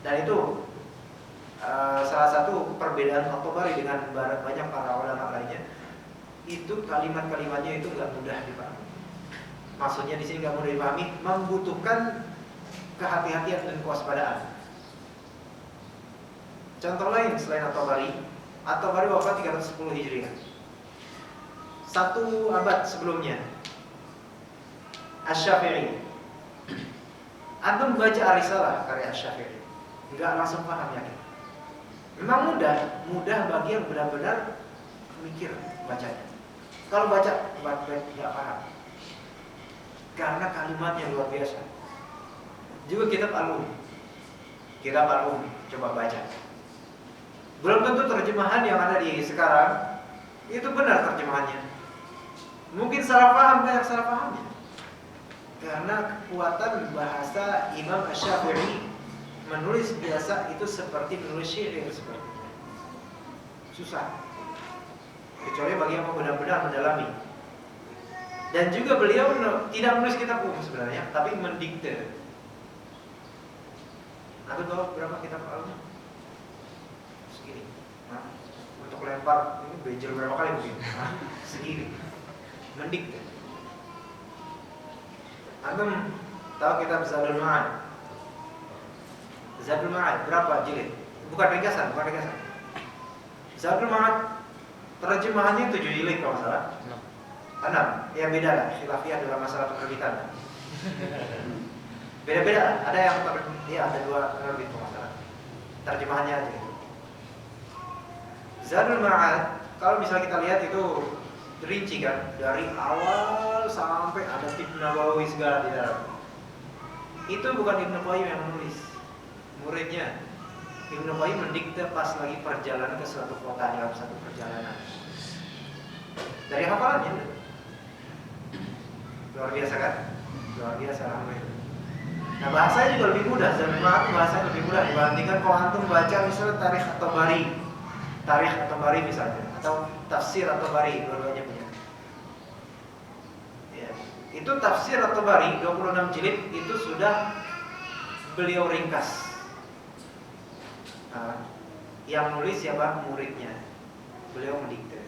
dan itu salah satu perbedaan At-Tabari dengan banyak para ulama lainnya, itu kalimat-kalimatnya itu nggak mudah dipahami. Maksudnya di sini nggak mudah dipahami, membutuhkan kehati-hatian dan kewaspadaan. Contoh lain selain At-Tabari wafat 310 Hijriah. 1 abad sebelumnya, Asy-Syafi'i. Antum baca Ar-Risalah karya Asy-Syafi'i, nggak langsung paham yakin. Memang mudah bagi yang benar-benar mikir bacanya. Kalau baca baik-baik nggak paham, karena kalimatnya luar biasa. Juga kitab Al-Um, coba baca. Belum tentu terjemahan yang ada di sekarang itu benar terjemahannya. Mungkin salah paham, banyak salah pahamnya. Karena kekuatan bahasa Imam Asy-Syafi'i menulis biasa itu seperti menulis syair sepertinya. Susah. Kecuali bagi yang benar-benar mendalami. Dan juga beliau tidak menulis kitab umum sebenarnya, tapi mendikte. Aku tahu berapa kitab Al-Um? Segini. Nah, untuk lempar ini bejel berapa kali mungkin? Nah, segini. Mendikte. Antum tahu kitab Zadul Ma'ad? Zadul Ma'ad berapa jilid? Bukan ringkasan. Zadul Ma'ad terjemahannya 7 jilid kalau salah. 6. Ya beda lah, khilafiyah dalam masalah penerbitan. Beda-beda, ada yang ada 2 penerbit kalau salah. Terjemahannya aja gitu. Zadul Ma'ad kalau misalnya kita lihat itu rinci kan, dari awal sampai ada Ibnu Nawawi segala di dalam. Itu bukan Ibnu Qayyim yang menulis, muridnya. Ibnu Qayyim mendikte pas lagi perjalanan ke suatu kota dalam satu perjalanan. Dari hafalannya. Luar biasa kan? Luar biasa alhamdulillah. Nah bahasanya juga lebih mudah, Zadul Ma'ad bahasanya lebih mudah dibandingkan kalau antum baca misalnya Tarikh At-Tabari misalnya, atau Tafsir At-Tabari, dua-duanya punya. Ya. Itu Tafsir At-Tabari 26 jilid itu sudah beliau ringkas. Nah, yang nulis siapa? Muridnya. Beliau mendikte.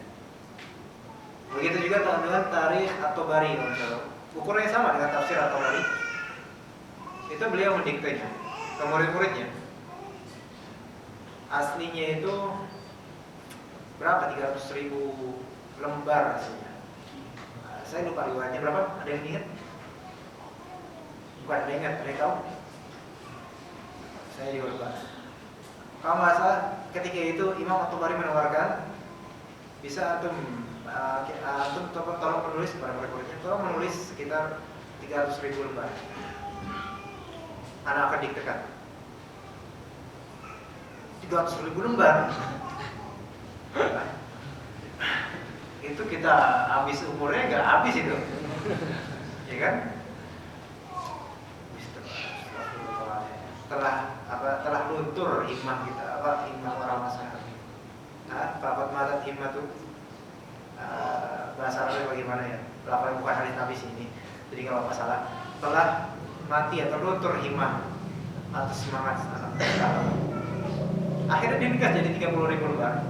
Begitu juga dengan Tarikh At-Tabari, ukurannya sama dengan Tafsir At-Tabari. itu beliau mendiktenya ke murid-muridnya. Aslinya itu berapa? 300.000 lembar aslinya. Saya lupa riwayatnya berapa. Ada yang ingat? Bukan, ada yang ingat? Ada yang tahu? Saya juga lupa. Kalau nggak salah ketika itu Imam At-Tabari menawarkan, bisa antum tolong menulis kepada murid-muridnya, tolong menulis sekitar 300.000 lembar. Anak akan diktekan 300.000 lembar. Itu kita habis umurnya nggak habis itu, ya kan? Telah luntur himmah kita, himmah orang masyarakat. Bapak madat himmah tuh bahasa Arabnya bagaimana ya? Lafaz bukan hadis Nabi sini. Jadi kalau masalah telah mati atau luntur himmah atau semangat akhirnya dia nikah jadi 30.000 lembar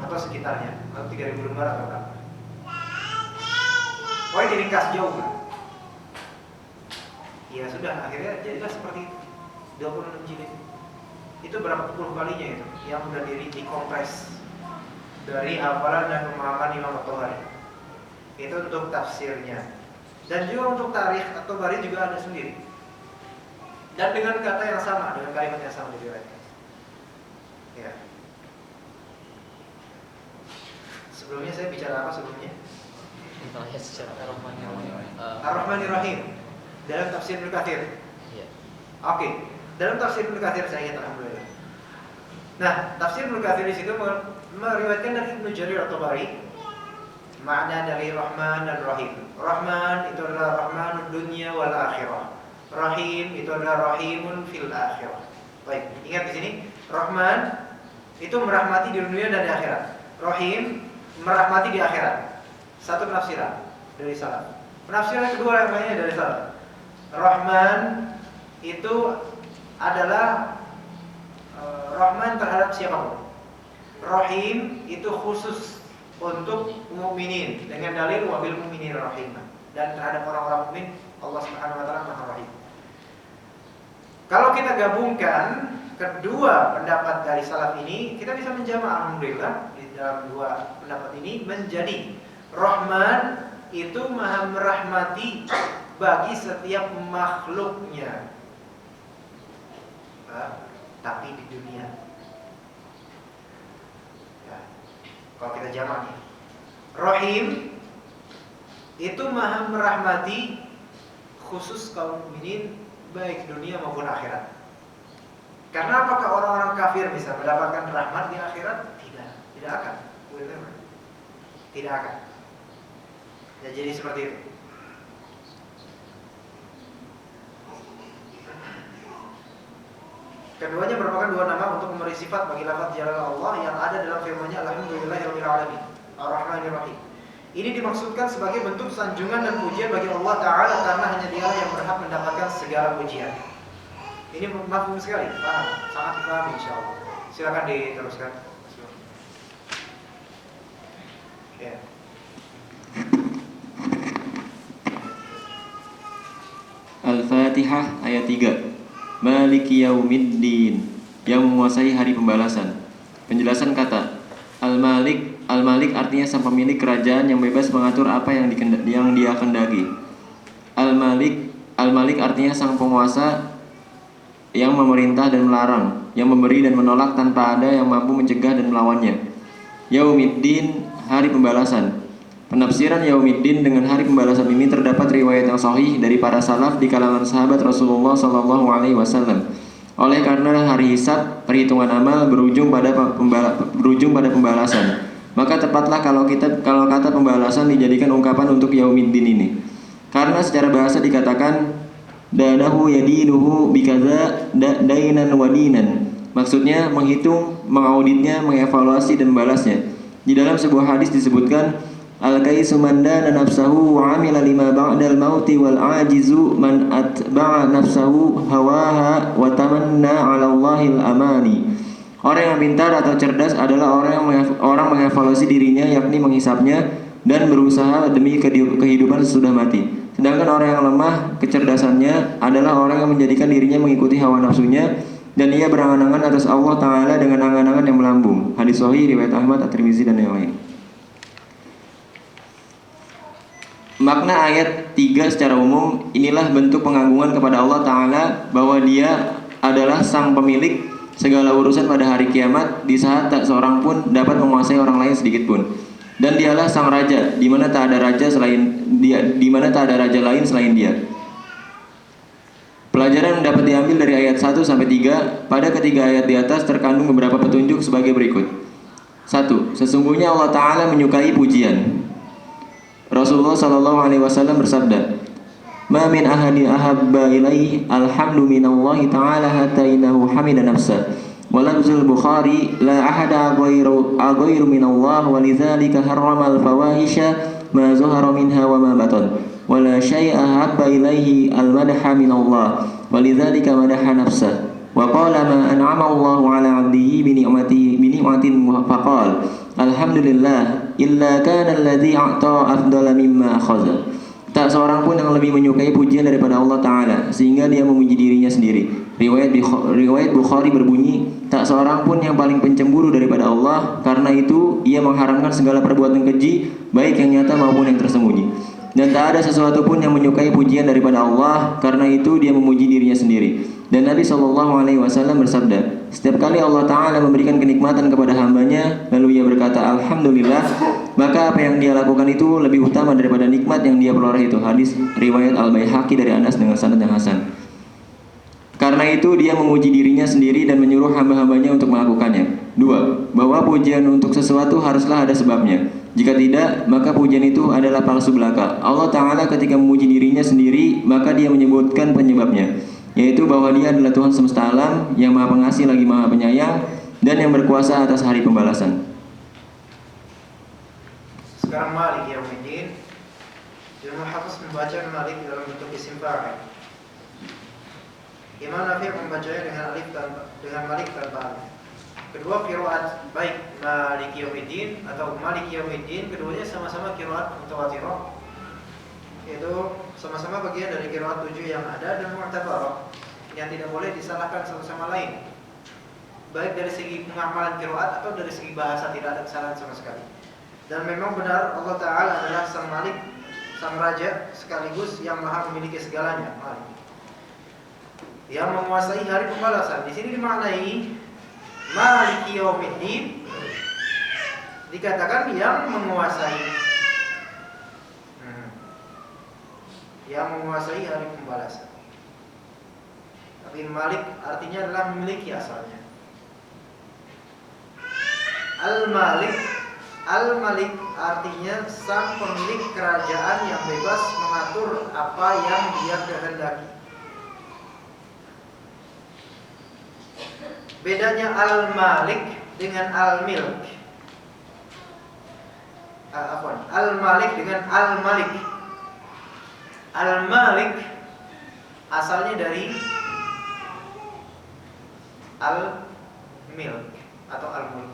atau sekitarnya, atau 3.000 lembar atau berapa. Pokoknya diringkas jauh kan? Ya sudah, akhirnya jadilah seperti itu. 26 jilid. Itu berapa puluh kalinya itu yang udah dikompres dari hafalan dan pemahaman Imam At-Tabari. Itu untuk tafsirnya. Dan juga untuk tarikh At-Tabari juga ada sendiri. Dan dengan kata yang sama, dengan kalimat yang sama diriwayatkan. Ya. Sebelumnya saya bicara apa sebelumnya? Ayat secara Ar-Rahmanir-Rahim dalam tafsir Ibnu Katsir. Iya. Oke, dalam tafsir Ibnu Katsir saya ingat alhamdulillah. Nah, tafsir Ibnu Katsir di situ meriwayatkan dari Ibnu Jarir At-Tabari makna dari Rahman dan Rahim. Rahman itu adalah Rahmanud dunya wal akhirah. Rahim itu adalah Rahimun fil akhirah. Baik, ingat di sini Rahman itu merahmati di dunia dan di akhirat. Rahim merahmati di akhirat. Satu penafsiran dari salaf. Penafsiran kedua yang lainnya dari salaf. Rahman itu adalah Rahman terhadap siapapun. Rahim itu khusus untuk mukminin dengan dalil wabil mukminin rahimah, dan terhadap orang-orang mukmin Allah Subhanahu wa taala Maha Rahim. Kalau kita gabungkan kedua pendapat dari salaf ini, kita bisa menjamak alhamdulillah di dalam dua pendapat ini menjadi Rahman itu Maha merahmati bagi setiap makhluknya. Tapi di dunia. Ya. Kalau kita jamak nih, Rahim itu Maha merahmati khusus kaum mukminin baik dunia maupun akhirat. Karena apakah orang-orang kafir bisa mendapatkan rahmat di akhirat? Tidak akan. Tidak akan. Ya, jadi seperti itu. Keduanya merupakan dua nama untuk memberi sifat bagi lafaz jalal Allah yang ada dalam firman-Nya Alhamdulillahirabbil alamin Ar-Rahmanir-Rahim. Ini dimaksudkan sebagai bentuk sanjungan dan pujian bagi Allah Ta'ala karena hanya Dialah yang berhak mendapatkan segala pujian. Ini mafhum sekali, paham? Sangat dipahami insyaallah. Silakan diteruskan. Ya. Al-Fatihah ayat 3. Maliki yaumiddin, yang menguasai hari pembalasan. Penjelasan kata Al-Malik. Al-Malik artinya sang pemilik kerajaan yang bebas mengatur apa yang dia kendaki. Al-Malik artinya sang penguasa yang memerintah dan melarang, yang memberi dan menolak tanpa ada yang mampu mencegah dan melawannya. Yaumiddin, hari pembalasan. Penafsiran Yaumiddin dengan hari pembalasan ini terdapat riwayat yang sahih dari para salaf di kalangan sahabat Rasulullah SAW. Oleh karena hari hisab, perhitungan amal berujung pada pembalasan, maka tepatlah kalau kata pembalasan dijadikan ungkapan untuk Yaumiddin ini. Karena secara bahasa dikatakan danahu yadinuhu bikaza dainan wadinan. Maksudnya menghitung, mengauditnya, mengevaluasi dan membalasnya. Di dalam sebuah hadis disebutkan al-kaisu man dana nafsahu wa amila lima ba'dal mauti wal ajizu man atba'a nafsahu hawaha wa tamanna 'ala Allahil amani. Orang yang pintar atau cerdas adalah orang mengevaluasi dirinya, yakni menghisapnya dan berusaha demi kehidupan sesudah mati. Sedangkan orang yang lemah kecerdasannya adalah orang yang menjadikan dirinya mengikuti hawa nafsunya dan ia berangan-angan atas Allah Ta'ala dengan angan-angan yang melambung. Hadis sahih riwayat Ahmad, At-Tirmizi dan yang lain. Makna ayat 3 secara umum, inilah bentuk pengagungan kepada Allah Ta'ala bahwa Dia adalah sang pemilik segala urusan pada hari kiamat, di saat tak seorang pun dapat menguasai orang lain sedikit pun. Dan Dialah sang raja, di mana tak ada raja selain Dia, di mana tak ada raja lain selain Dia. Pelajaran yang dapat diambil dari ayat 1 sampai 3, pada ketiga ayat di atas terkandung beberapa petunjuk sebagai berikut. 1. Sesungguhnya Allah Ta'ala menyukai pujian. Rasulullah SAW bersabda, "Ma min ahadin ahabba ilaihi alhamdu minallahi ta'ala hatta innahu hamida nafsa." Wa lafzul Bukhari, "La ahada ghairu minallah wa lidzalika harrama al-fawahisha ma zahara minha wa ma batan. Wa la syai'a ahabba ilaihi al-madha minallah wa lidzalika madaha nafsa." Wa qala ma an'ama Allahu 'ala 'abdihi bi ni'matin faqala alhamdulillah illa kana alladhi a'ta afdala mimma akhadha. Tak seorang pun yang lebih menyukai pujian daripada Allah Ta'ala sehingga dia memuji dirinya sendiri. Riwayat Bukhari berbunyi, tak seorang pun yang paling pencemburu daripada Allah, karena itu ia mengharamkan segala perbuatan keji, baik yang nyata maupun yang tersembunyi. Dan tak ada sesuatu pun yang menyukai pujian daripada Allah, karena itu dia memuji dirinya sendiri. Dan Nabi SAW bersabda, setiap kali Allah Ta'ala memberikan kenikmatan kepada hambanya, lalu ia berkata Alhamdulillah, maka apa yang dia lakukan itu lebih utama daripada nikmat yang dia peroleh itu. Hadis riwayat Al-Baihaqi dari Anas dengan sanad yang hasan. Karena itu dia memuji dirinya sendiri dan menyuruh hamba-hambanya untuk melakukannya. 2. Bahwa pujian untuk sesuatu haruslah ada sebabnya. Jika tidak, maka pujian itu adalah palsu belaka. Allah Ta'ala ketika memuji dirinya sendiri, maka dia menyebutkan penyebabnya, yaitu bahwa dia adalah Tuhan semesta alam yang maha pengasih lagi maha penyayang dan yang berkuasa atas hari pembalasan. Sekarang Malik Yaumiddin. Imam Hafiz membaca Malik dalam bentuk isim fa'il. Imam Nafi' membacanya dengan Malik tanpa alif. Kedua qiraat baik Malik Yaumiddin atau Malik Yaumiddin, keduanya sama-sama qiraat mutawatirah, yaitu sama-sama bagian dari qiraat 7 yang ada dan mu'tabarah yang tidak boleh disalahkan satu sama lain, baik dari segi pengamalan qiraat atau dari segi bahasa, tidak ada kesalahan sama sekali. Dan memang benar Allah Ta'ala adalah sang Malik, sang Raja sekaligus yang maha memiliki segalanya, Malik, yang menguasai hari pembalasan. Di sini dimaknai Maliki Yaumiddin, dikatakan yang menguasai, yang menguasai hari pembalasan. Tapi Malik artinya adalah memiliki asalnya. Al-Malik, Al-Malik artinya sang pemilik kerajaan yang bebas mengatur apa yang dia kehendaki. Bedanya Al-Malik dengan Al-Milk. Al-Malik dengan Al-Malik. Al-Malik asalnya dari Al-Milk atau Al-Mulk.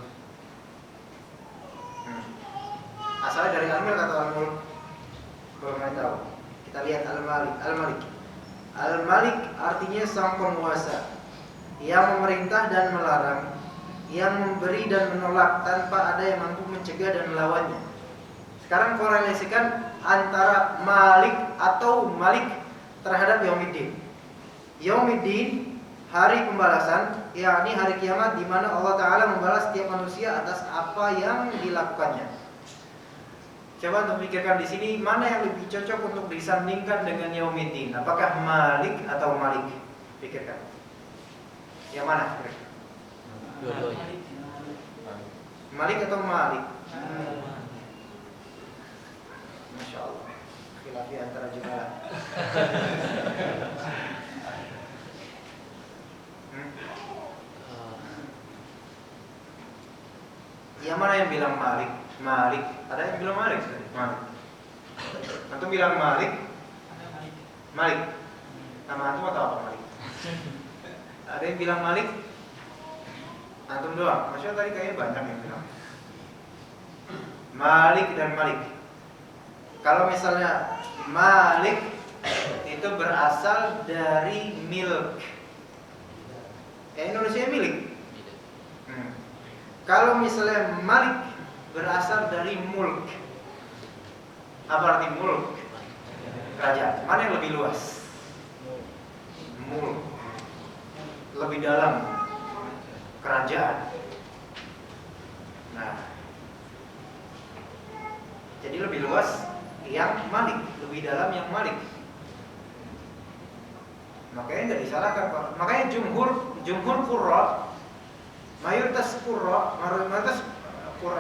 Asalnya dari Al-Milk atau Al-Mulk? Belum tahu. Kita lihat Al-Malik. Al-Malik. Al-Malik artinya sang penguasa yang memerintah dan melarang, yang memberi dan menolak tanpa ada yang mampu mencegah dan melawannya. Sekarang korelasikan antara Malik atau Malik terhadap Yaumiddin. Yaumiddin, hari pembalasan, yakni hari kiamat di mana Allah Ta'ala membalas setiap manusia atas apa yang dilakukannya. Coba untuk pikirkan di sini, mana yang lebih cocok untuk disandingkan dengan Yaumiddin? Apakah Malik atau Malik? Pikirkan. Yang mana? Dua-duanya. Malik atau Malik? Masya Allah, khilafnya antara jumalah. Yang mana yang bilang Malik? Malik. Ada yang bilang Malik? Malik. Antum bilang Malik? Malik. Nama antum atau apa Malik? Ada yang bilang Malik? Antum doang. Maksudnya tadi kayaknya banyak yang bilang Malik dan Malik. Kalau misalnya Malik itu berasal dari milk. Indonesia milik. Kalau misalnya Malik berasal dari mulk. Apa arti mulk? Kerajaan. Mana yang lebih luas? Mulk. Lebih dalam. Kerajaan. Nah, jadi lebih luas yang Malik, lebih dalam yang Malik. Makanya nggak disalahkan Pak. Makanya jumhur qurra, mayoritas qurra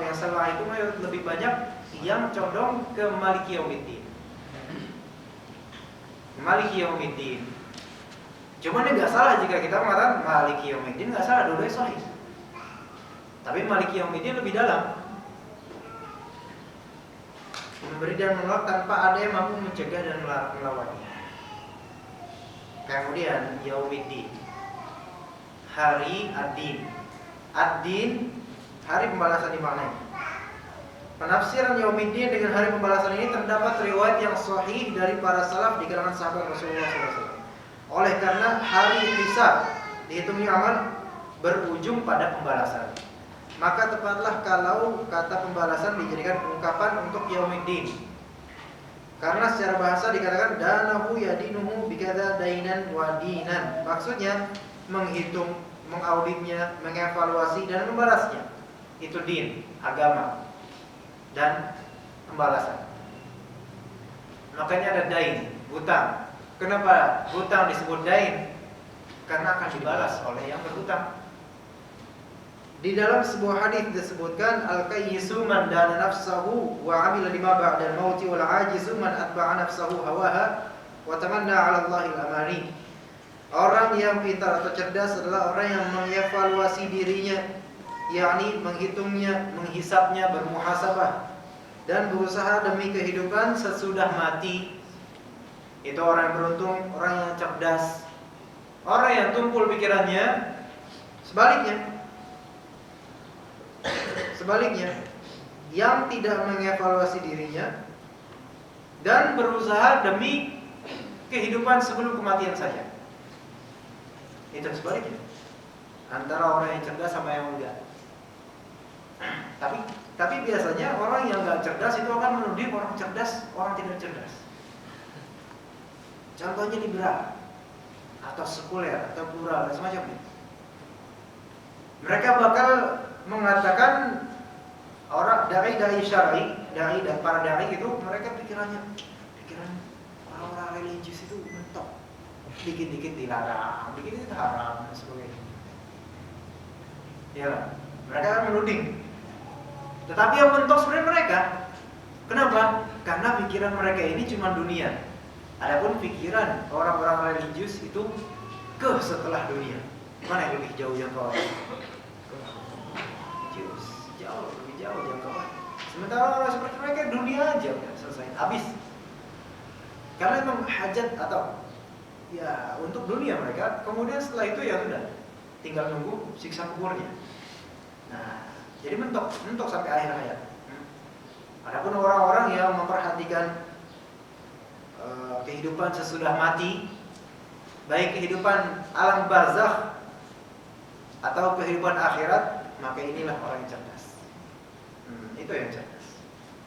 yang salah itu lebih banyak yang condong ke Maliki Yaumiddin. Maliki Yaumiddin. Cuman nggak salah jika kita mengatakan Maliki Yaumiddin, nggak salah, dua-duanya sahih. Tapi Maliki Yaumiddin lebih dalam. Memberi dan menolak tanpa ada yang mampu mencegah dan melawannya. Kemudian Yaumiddin, hari ad-din. Ad-din, hari pembalasan dimaknai. Penafsiran Yaumiddin dengan hari pembalasan ini terdapat riwayat yang sahih dari para salaf di kalangan sahabat Rasulullah SAW. Oleh karena hari hisab dihitungnya amal berujung pada pembalasan, maka tepatlah kalau kata pembalasan dijadikan ungkapan untuk Yaumiddin. Karena secara bahasa dikatakan danahu yadinuhu bikada dainan wa dinan. Maksudnya menghitung, mengauditnya, mengevaluasi dan membalasnya. Itu din, agama dan pembalasan. Makanya ada dain, hutang. Kenapa hutang disebut dain? Karena akan dibalas oleh yang berhutang. Di dalam sebuah hadis disebutkan al-qayyisu man dana nafsahu wa 'amila lima ba'da al-mauti wal 'ajizu man atba'a nafsahu hawaha wa tamanna 'ala Allahil amani. Orang yang pintar atau cerdas adalah orang yang mengevaluasi dirinya, yakni menghitungnya, menghisapnya, bermuhasabah dan berusaha demi kehidupan sesudah mati. Itu orang yang beruntung, orang yang cerdas. Orang yang tumpul pikirannya Sebaliknya, yang tidak mengevaluasi dirinya dan berusaha demi kehidupan sebelum kematian saja. Itu sebaliknya. Antara orang yang cerdas sama yang enggak. Tapi biasanya orang yang enggak cerdas itu akan menuding orang cerdas, orang tidak cerdas. Contohnya liberal atau sekuler atau plural dan semacamnya. Mereka bakal mengatakan orang dai syar'i, dai dan para dai itu mereka pikiran orang-orang religius itu mentok. Dikit-dikit dilarang, dikit-dikit haram dan sebagainya. Ya, mereka akan menuding. Tetapi yang mentok sebenarnya mereka. Kenapa? Karena pikiran mereka ini cuma dunia. Adapun pikiran orang-orang religius itu ke setelah dunia. Mana yang lebih jauh jangkauan? Lebih jauh jangkauan. Sementara orang seperti mereka dunia aja udah selesai, habis. Karena memang hajat atau ya untuk dunia mereka. Kemudian setelah itu ya sudah, tinggal nunggu siksa kuburnya. Nah, jadi mentok sampai akhir hayat. Adapun orang-orang yang memperhatikan kehidupan sesudah mati, baik kehidupan alam barzakh atau kehidupan akhirat, maka inilah orang yang cerdas. Itu yang cerdas.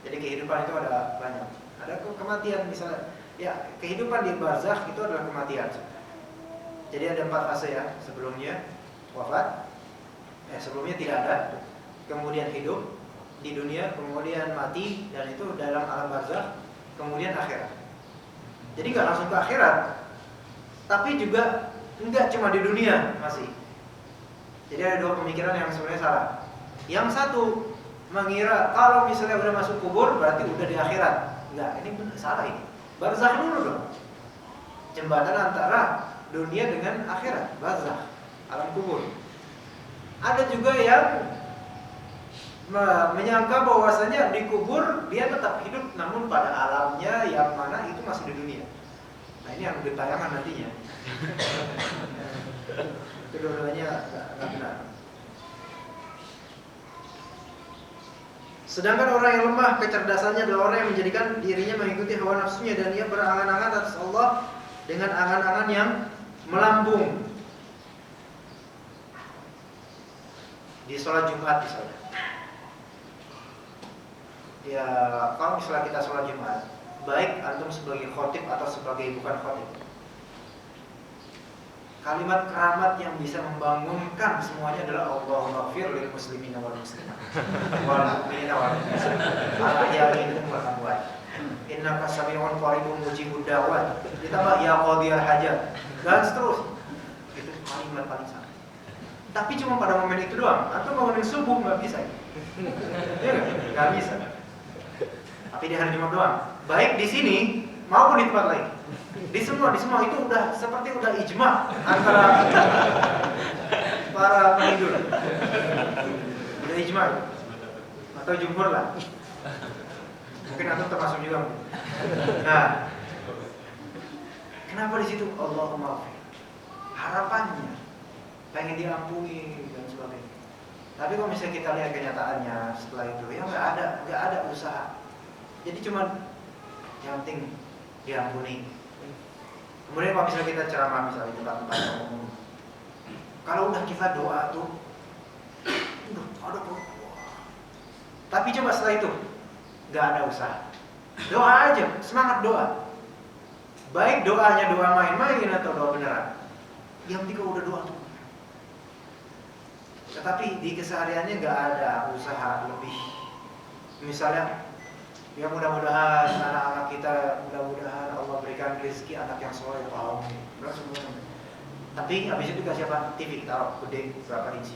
Jadi kehidupan itu ada banyak. Ada kematian misalnya. Ya, kehidupan di barzakh itu adalah kematian. Jadi ada 4 fase ya. Sebelumnya wafat, sebelumnya tidak ada, kemudian hidup di dunia, kemudian mati, dan itu dalam alam barzakh, kemudian akhirat. Jadi nggak langsung ke akhirat, tapi juga nggak cuma di dunia masih. Jadi ada 2 pemikiran yang sebenarnya salah. Yang satu mengira kalau misalnya udah masuk kubur berarti udah di akhirat. Enggak, ini benar salah ini. Barzakh dulu dong. Jembatan antara dunia dengan akhirat, barzakh, alam kubur. Ada juga yang menyangka bahwasanya di kubur dia tetap hidup, namun pada alamnya yang mana itu masih di dunia. Nah ini yang ditayangan nantinya. Kedua-duanya nggak benar. Sedangkan orang yang lemah kecerdasannya adalah orang yang menjadikan dirinya mengikuti hawa nafsunya dan ia berangan-angan atas Allah dengan angan-angan yang melambung. Di sholat Jumat misalnya. Ya, kalau misalnya kita sholat Jumat, baik antum sebagai khotib atau sebagai bukan khotib, kalimat keramat yang bisa membangunkan semuanya adalah Allahumma ghfir lil muslimina wal muslimat wal mu'minina wal mu'minat al-ahya'i minhum wal amwat innaka sami'un qaribun mujibud da'wat, ditambah ya qadhiyal hajat dan seterusnya. Itu kalimat paling sangat. Tapi cuma pada momen itu doang. Antum bangunin subuh nggak bisa. Ya nggak bisa. Tapi di hari Jumat doang. Baik di sini maupun di tempat lain. Di semua itu udah seperti udah ijma antara para penhidur. Udah ijma atau jumhur lah. Mungkin antum termasuk juga. Nah, kenapa di situ Allahumma harapannya pengen diampuni dan sebagainya. Tapi kalau misalnya kita lihat kenyataannya setelah itu, ya nggak ada usaha. Jadi cuma yang penting diampuni. Kemudian kalau misalnya kita ceramah misalnya di tempat umum, kalau udah kita doa tuh, udah ada tuh. Tapi coba setelah itu nggak ada usaha, doa aja, semangat doa. Baik doanya doa main-main atau doa beneran, yang penting kalau udah doa tuh. Tetapi di kesehariannya nggak ada usaha lebih. Misalnya, ya mudah-mudahan anak-anak kita, mudah-mudahan Allah berikan rezeki anak yang soleh, tapi habis itu dikasih apa? TV taruh gede berapa inci,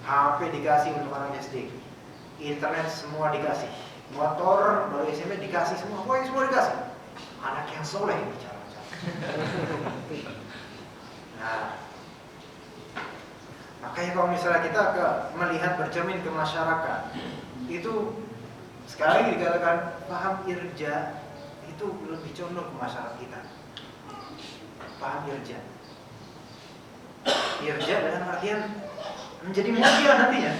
HP dikasih untuk anak SD, internet semua dikasih, motor baru SMP dikasih semua, pokoknya semua dikasih. Anak yang soleh bicara. Nah, makanya kalau misalnya kita melihat bercermin ke masyarakat, itu sekali lagi dikatakan paham irja itu lebih condong ke masyarakat kita. Paham irja. Irja dalam artian menjadi mulia nantinya,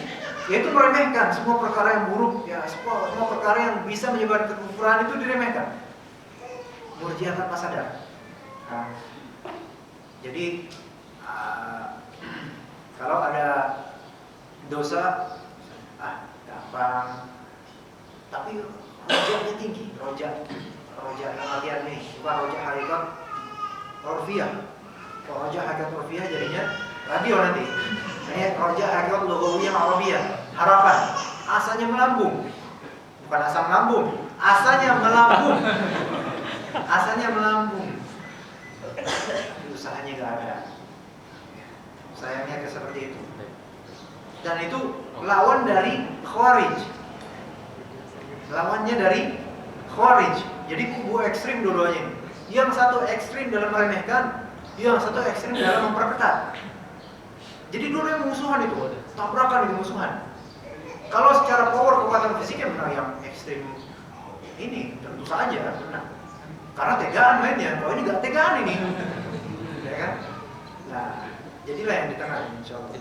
yaitu meremehkan semua perkara yang buruk, ya semua perkara yang bisa menyebabkan kekufuran itu diremehkan. Murjiah tanpa sadar. Nah, jadi kalau ada dosa, gampang. Tapi rojanya tinggi, roja yang artian nih, bukan roja hakikat orfiah. Kalau roja hakikat orfiah jadinya radio nanti. Ini roja hakikat lugawiyah arabiyah, harapan. Asanya melambung, bukan asam lambung, asanya melambung. Asanya melambung. Usahanya nggak ada. Sayangnya seperti itu. Dan itu lawan dari Khawarij. Lawannya dari Khawarij. Jadi kubu ekstrim dua-duanya. Yang satu ekstrim dalam meremehkan, yang satu ekstrim dalam memperketat. Jadi dua-duanya musuhan itu, tabrakan itu musuhan. Kalau secara power kekuatan fisiknya benar yang ekstrim ini tentu saja benar. Karena tegaan mainnya, kalau ini gak tegaan ini, ya kan? Nah, jadilah yang di tengah, insya Allah.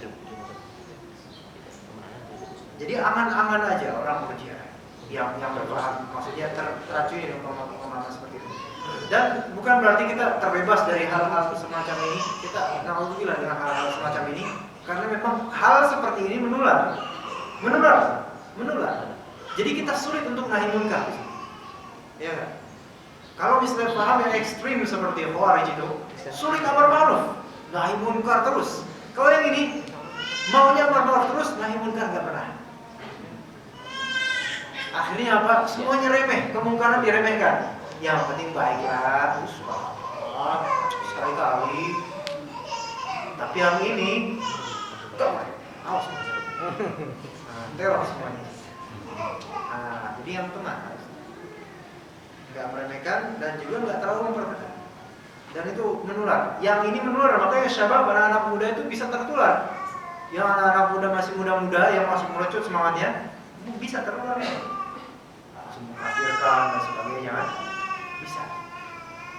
Jadi aman-aman aja orang Murji'ah yang berpaham, maksudnya teracuni dengan pemahaman seperti itu. Dan bukan berarti kita terbebas dari hal-hal semacam ini. Kita naudzubillah dengan hal-hal semacam ini, karena memang hal seperti ini menular. Jadi kita sulit untuk nahi munkar, ya kan? Kalau misalnya paham yang ekstrim seperti Khawarij itu, sulit amar ma'ruf, nahi munkar terus. Kalau yang ini maunya amar ma'ruf terus, nahi munkar nggak pernah. Akhirnya apa? Semuanya remeh, kemungkaran diremehkan. Yang penting baiklah, sekali-kali. Tapi yang ini, awas, teror semuanya. Nah, jadi yang tenang. Nggak meremehkan dan juga nggak terlalu memperketat, dan itu menular. Yang ini menular, makanya syabab anak-anak muda itu bisa tertular. Yang anak-anak muda masih muda-muda yang masih melecut semangatnya bisa tertular, langsung mengkafirkan dan sebagainya, bisa.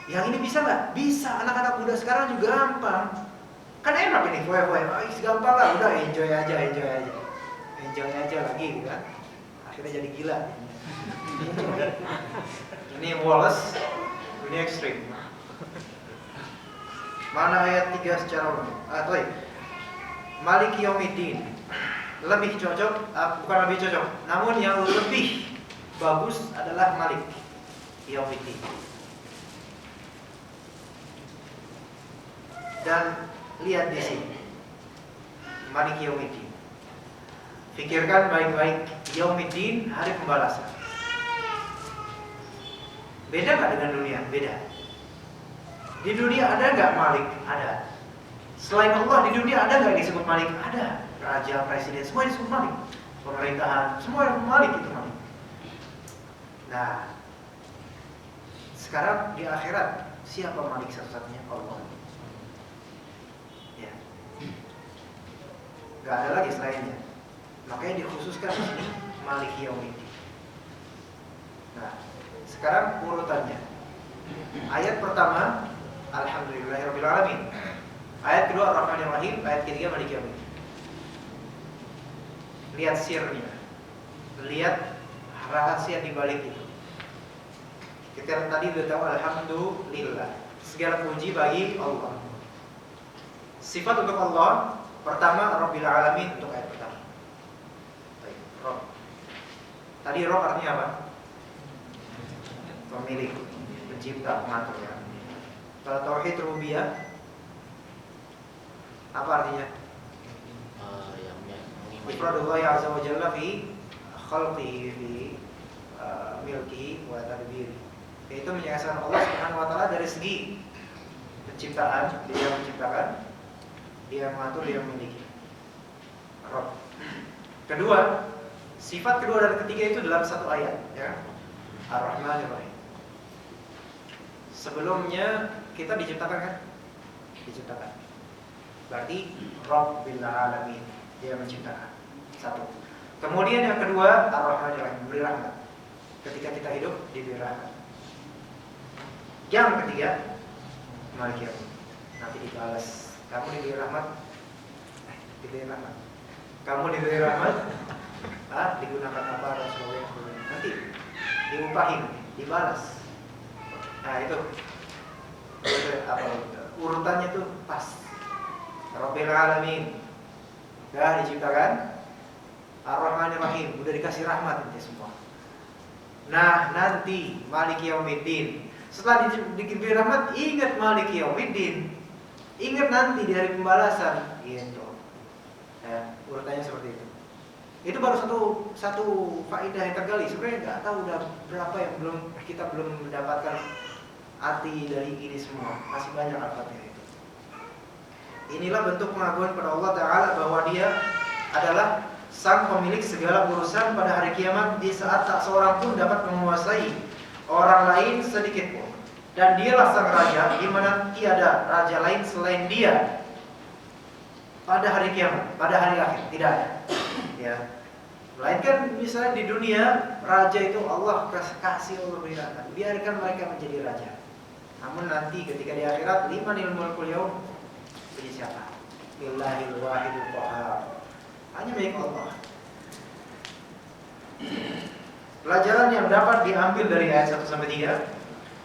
Yang ini bisa nggak? Bisa. Anak-anak muda sekarang juga gampang. Kan enak ini, gampang lah, udah enjoy aja lagi, kan? akhirnya jadi gila. Ini Wallace, ini ekstrim. Mana ayat 3 secara umum? Maliki Yaumiddin lebih cocok, bukan lebih cocok, namun yang lebih bagus adalah Malik Yaumiddin. Dan lihat di sini, Malik Yaumiddin. Pikirkan baik-baik, Yaumiddin, hari pembalasan. Beda nggak dengan dunia? Beda. Di dunia ada nggak Malik? Ada. Selain Allah di dunia ada nggak yang disebut Malik? Ada. Raja, presiden, semua disebut Malik. Pemerintahan, semua Malik itu Malik. Nah, sekarang di akhirat siapa Malik satu-satunya? Allah. Ya. Nggak ada lagi selainnya. Makanya dikhususkan di sini Malik Yaumiddin. Nah, sekarang urutannya. Ayat pertama Alhamdulillahirabbil alamin. Ayat kedua Ar-Rahmanir Rahim, ayat ketiga Maliki Yaumiddin. Lihat sirnya. Lihat rahasia di balik itu. Kita tadi sudah tahu alhamdulillah. Segala puji bagi Allah. Sifat untuk Allah pertama Rabbil Alamin untuk ayat pertama. Baik, Rabb. Tadi Rabb artinya apa? Pemilik, pencipta, pengatur ya. Kalau tauhid rububiyah apa artinya? Ifradullah azza wa jalla fi khalqihi fi milkihi wa tadbiri. Yaitu menyesuaikan Allah Subhanahu wa taala dari segi penciptaan, dia menciptakan, dia mengatur, dia memiliki. Rabb. Kedua, sifat kedua dan ketiga itu dalam satu ayat ya. Ar-Rahmanir Rahim. Sebelumnya kita diciptakan kan? Diciptakan. Berarti Rabbil Alamin, dia menciptakan. Satu. Kemudian yang kedua Ar-Rahmanir Rahim, beri rahmat. Ketika kita hidup diberi rahmat. Yang ketiga Maliki Yaumiddin. Nanti dibalas. Kamu diberi rahmat. Diberi rahmat. Kamu diberi rahmat. Digunakan apa Rasulullah? Nanti diupahin, dibalas. Nah itu apa urutannya tuh pas. Rabbil Alamin, dah diciptakan. Ar-Rahmanir Rahim, udah dikasih rahmat nanti semua. Nah nanti Maliki Yaumiddin, setelah diberi rahmat, ingat Maliki Yaumiddin, ingat nanti di hari pembalasan, gitu. Ya, urutannya seperti itu. Itu baru satu faedah yang tergali. Sebenarnya nggak tahu udah berapa yang kita belum mendapatkan arti dari ini semua. Masih banyak al-fatihah itu. Inilah bentuk pengakuan pada Allah Ta'ala bahwa Dia adalah Sang pemilik segala urusan pada hari kiamat, di saat tak seorang pun dapat menguasai orang lain sedikit pun. Dan Dialah Sang Raja, di mana tiada raja lain selain Dia pada hari kiamat, pada hari akhir tidak ada. Ya. Melainkan misalnya di dunia raja itu Allah kasih, Allah berikan, biarkan mereka menjadi raja. Namun nanti ketika di akhirat, limanil mulkul yaum, jadi siapa? Billahil wahidul qahhar. Hanya milik Allah. Pelajaran yang dapat diambil dari ayat 1 sampai 3.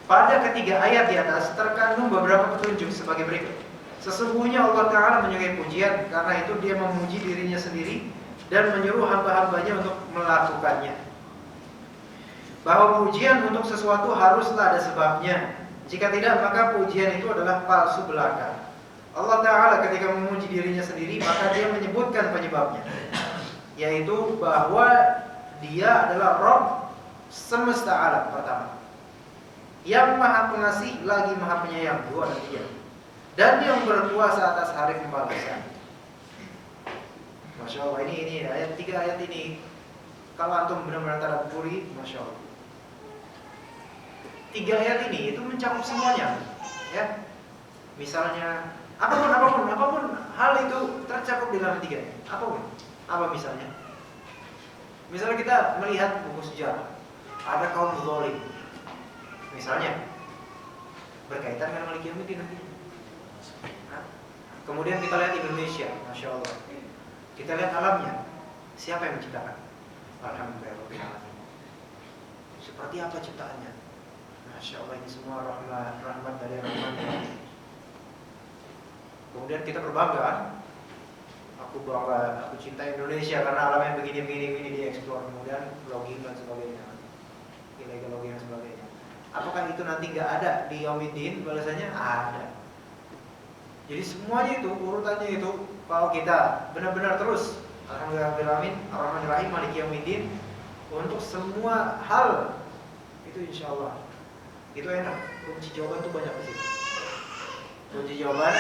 Pada ketiga ayat di atas terkandung beberapa petunjuk sebagai berikut. Sesungguhnya Allah Ta'ala menyukai pujian, karena itu Dia memuji dirinya sendiri dan menyuruh hamba-hambanya untuk melakukannya. Bahwa pujian untuk sesuatu haruslah ada sebabnya. Jika tidak, maka pujian itu adalah palsu belaka. Allah Ta'ala ketika memuji dirinya sendiri, maka Dia menyebutkan penyebabnya, yaitu bahwa Dia adalah Rabb semesta alam pertama, yang maha pengasih lagi maha penyayang, 2 dan 3, dan yang berkuasa atas hari pembalasan. Masya Allah, ini ayat 3 ayat ini, kalau antum benar-benar tadabburi, Masya Allah, 3 ayat ini itu mencakup semuanya, ya. Misalnya apapun hal itu tercakup di dalam 3 ayat. Apa misalnya? Misalnya kita melihat buku sejarah, ada kaum zalim, misalnya berkaitan dengan Maliki Yaumiddin nanti. Kemudian kita lihat Indonesia, Masya Allah, kita lihat alamnya, siapa yang menciptakan? Alhamdulillah. Seperti apa ciptaannya? Masya Allah, ini semua rahmat dari Rahman. Kemudian kita berbangga. Aku bangga, aku cinta Indonesia karena alam yang begini dieksplor. Kemudian blogging dan sebagainya, illegal logging dan sebagainya. Apakah itu nanti nggak ada di Yaumiddin balasannya? Ada. Jadi semuanya itu, urutannya itu, kalau kita benar-benar terus Alhamdulillahirrahmanirrahim, Ar-Rahmanir-Rahim, Maliki Yaumiddin, untuk semua hal itu insya Allah itu enak. Kunci jawaban itu banyak di situ. Kunci jawaban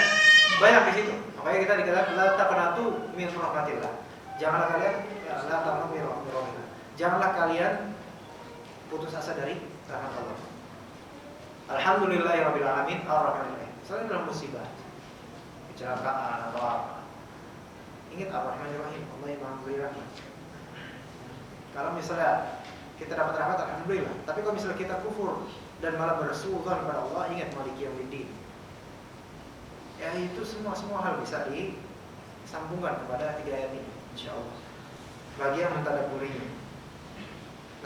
banyak di situ. Makanya kita dikatakan la taqnatu min rahmatillah. Janganlah kalian la taqnatu min rahmatillah. Janganlah kalian putus asa dari rahmat Allah. Alhamdulillahirabbil alamin ar-rahmanir-rahim. Selain dalam musibah, kecelakaan atau apa, ingat ar-rahmanir-rahim, Allah yang Maha Memberi rahmat. Kalau misalnya kita dapat rahmat, alhamdulillah. Tapi kalau misalnya kita kufur dan malah bersuudzon kepada Allah, ingat Maliki Yaumiddin. Ya itu semua hal bisa disambungkan kepada 3 ayat ini, insyaallah. Bagi yang mentadabburinya.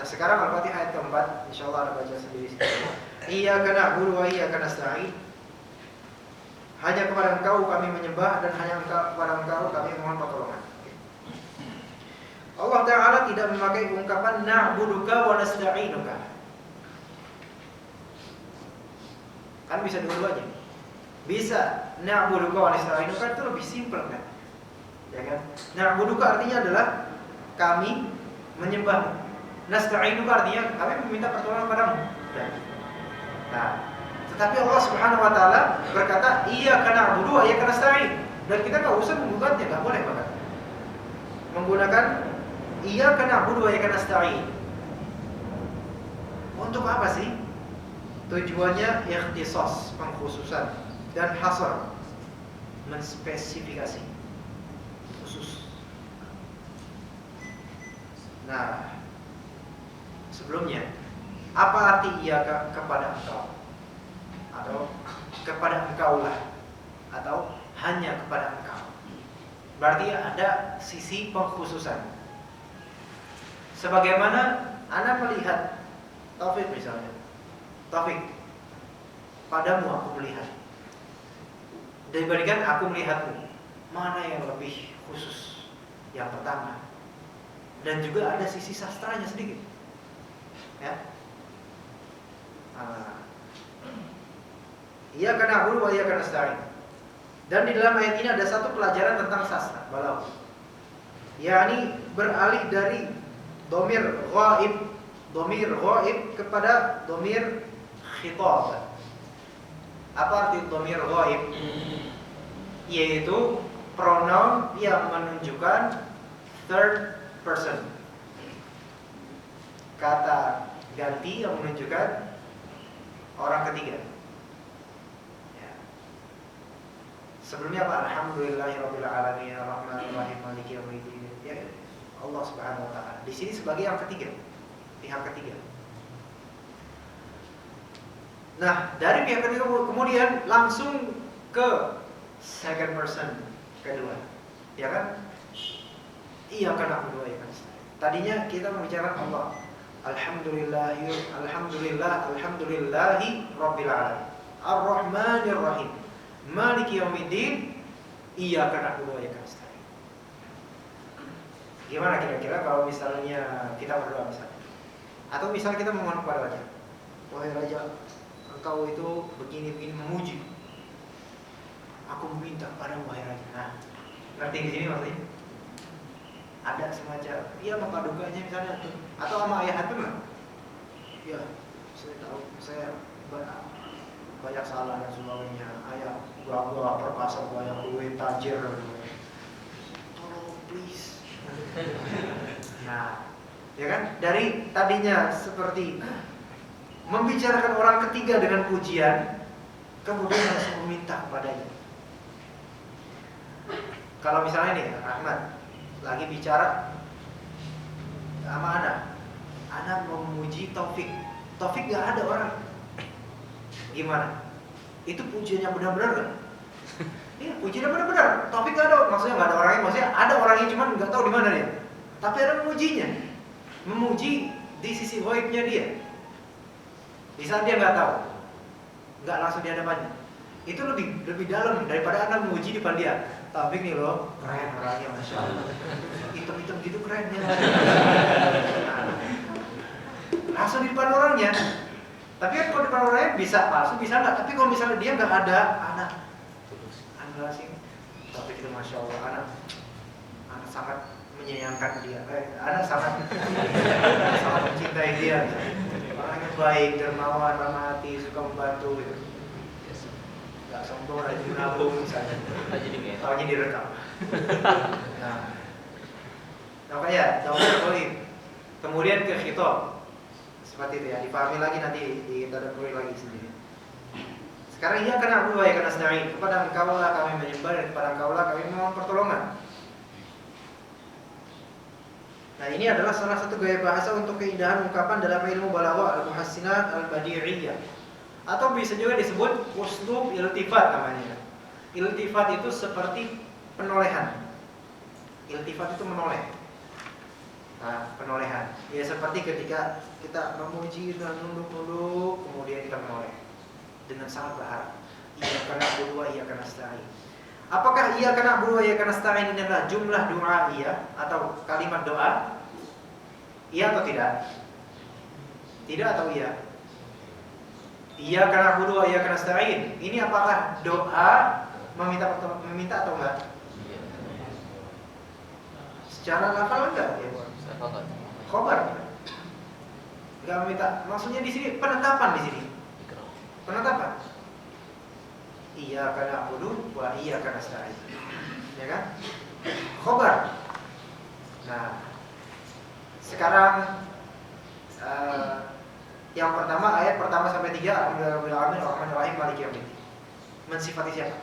Nah sekarang Al-Fatihah ayat keempat, insyaallah Anda baca sendiri. Iyyaka na'budu wa iyyaka nasta'in. Hanya kepada Engkau kami menyembah dan hanya kepada Engkau kami mohon pertolongan. Allah Ta'ala tidak memakai ungkapan na'buduka wa nasta'inuka. Kan bisa dua-duanya. Bisa na'buduka wa nasta'inuka itu lebih simpel kan? Ya kan? Na'buduka artinya adalah kami menyembah. Nasta'inuka artinya kami meminta pertolongan padamu. Nah, tetapi Allah Subhanahu wa taala berkata, iyyaka na'budu wa iyyaka nasta'in. Dan kita enggak usah menggugatnya, enggak boleh bahkan. Menggunakan iyyaka na'budu wa iyyaka nasta'in. Untuk apa sih? Tujuannya ikhtisas, pengkhususan, dan hasr, menspesifikasi khusus. Nah, sebelumnya apa arti iyyaka kepada Engkau? Atau kepada Engkaulah, atau hanya kepada Engkau? Berarti ada sisi pengkhususan. Sebagaimana Anda melihat Taufik misalnya, Taufik, padamu aku melihat, dibandingkan aku melihatmu, mana yang lebih khusus? Yang pertama. Dan juga ada sisi sastranya sedikit, ya. Iyyaka na'budu wa iyyaka nasta'in. Dan di dalam ayat ini ada satu pelajaran tentang sastra balaghah. yakni beralih dari dhamir ghaib kepada dhamir khitab. Apa arti dhamir ghaib? Yaitu pronoun yang menunjukkan third person. Kata ganti yang menunjukkan orang ketiga. Ya. Sebelumnya apa? Alhamdulillahirabbil alamin arrahmanir rahim maliki yaumiddin. Ya, Allah Subhanahu wa taala. Di sini sebagai yang ketiga, pihak ketiga. Nah, dari pihak ketiga kemudian langsung ke second person kedua. Ya kan? Iya kan aku dua ya kan. Tadinya kita membicarakan Allah. Alhamdulillahi rabbil alamin. Ar-Rahmanir Rahim. Maliki yaumiddin. Iyyaka na'budu wa iyyaka nasta'in. Gimana kira-kira kalau misalnya kita berdoa misalnya? Atau misalnya kita memohon kepada Raja. Wahai Raja, Engkau itu begini-begini memuji. Aku meminta kepadamu wahai Raja. Nah, ngerti di sini maksudnya? Ada semacam, iya mengpadukanya misalnya, atau sama ayah itu mah? Ya, saya tahu, saya banyak salah dan sebagainya. Ayah, gua perkasa, banyak duit, tajir. Tolong please. Nah, ya kan? Dari tadinya seperti membicarakan orang ketiga dengan pujian, kemudian langsung meminta kepadanya. Kalau misalnya nih, Ahmad lagi bicara sama Ana memuji Taufik gak ada orang. Gimana? Itu pujiannya benar-benar gak? Iya, pujiannya benar-benar. Taufik gak ada, maksudnya gak ada orangnya, maksudnya ada orangnya cuman gak tahu di mana dia. Tapi ada memujinya. memuji di sisi ghaibnya dia. Di saat dia nggak tahu, nggak langsung di hadapannya. Itu lebih dalam daripada Anda memuji di depan dia. Tapi nih loh, keren orangnya, masya Allah. Hitam-hitam gitu keren ya. Nah, langsung di depan orangnya. Tapi kan kalau di depan orangnya bisa palsu, bisa nggak. Tapi kalau misalnya dia nggak ada, anak sih. Tapi itu masya Allah, anak sangat menyayangkan dia. Anak sangat mencintai dia. Orangnya baik, dermawan, ramah hati, suka membantu gitu. Gak sombong, rajin nabung misalnya. Tahunya direkam. Nah, makanya jawabnya boleh. Kemudian ke khitab. Seperti itu ya, dipahami lagi nanti ditadaburi lagi sendiri. Sekarang ia kena Abu ya karena nasta'in. Kepada engkau lah kami menyembah dan kepada engkau lah kami mohon pertolongan. Nah, ini adalah salah satu gaya bahasa untuk keindahan ungkapan dalam ilmu balaghah al-muhassinat al-badi'iyah. Atau bisa juga disebut uslub iltifat namanya. Iltifat itu seperti penolehan. Iltifat itu menoleh. Nah, penolehan. Ya seperti ketika kita memuji dan nunduk-nunduk, kemudian kita menoleh dengan sangat berharap. Ia kena berdua, ia kena nasta'in. Apakah ia kena berdua, ia kena nasta'in ini adalah jumlah doa ia atau kalimat doa? Iya atau tidak? Tidak atau iya? Ia kena berdua, ia kena nasta'in. Ini apakah doa meminta atau enggak? Secara lafal enggak? Ya, khobar. Enggak meminta. Maksudnya di sini penetapan di sini. Penetapan. Iya kana abudu wa iya kana nasta'in. Ya kan? Khobar. Nah, sekarang yang pertama ayat pertama sampai 3 Alhamdulillahirabbil alamin arrahmanir rahim maliki yaumiddin. Mensifati siapa?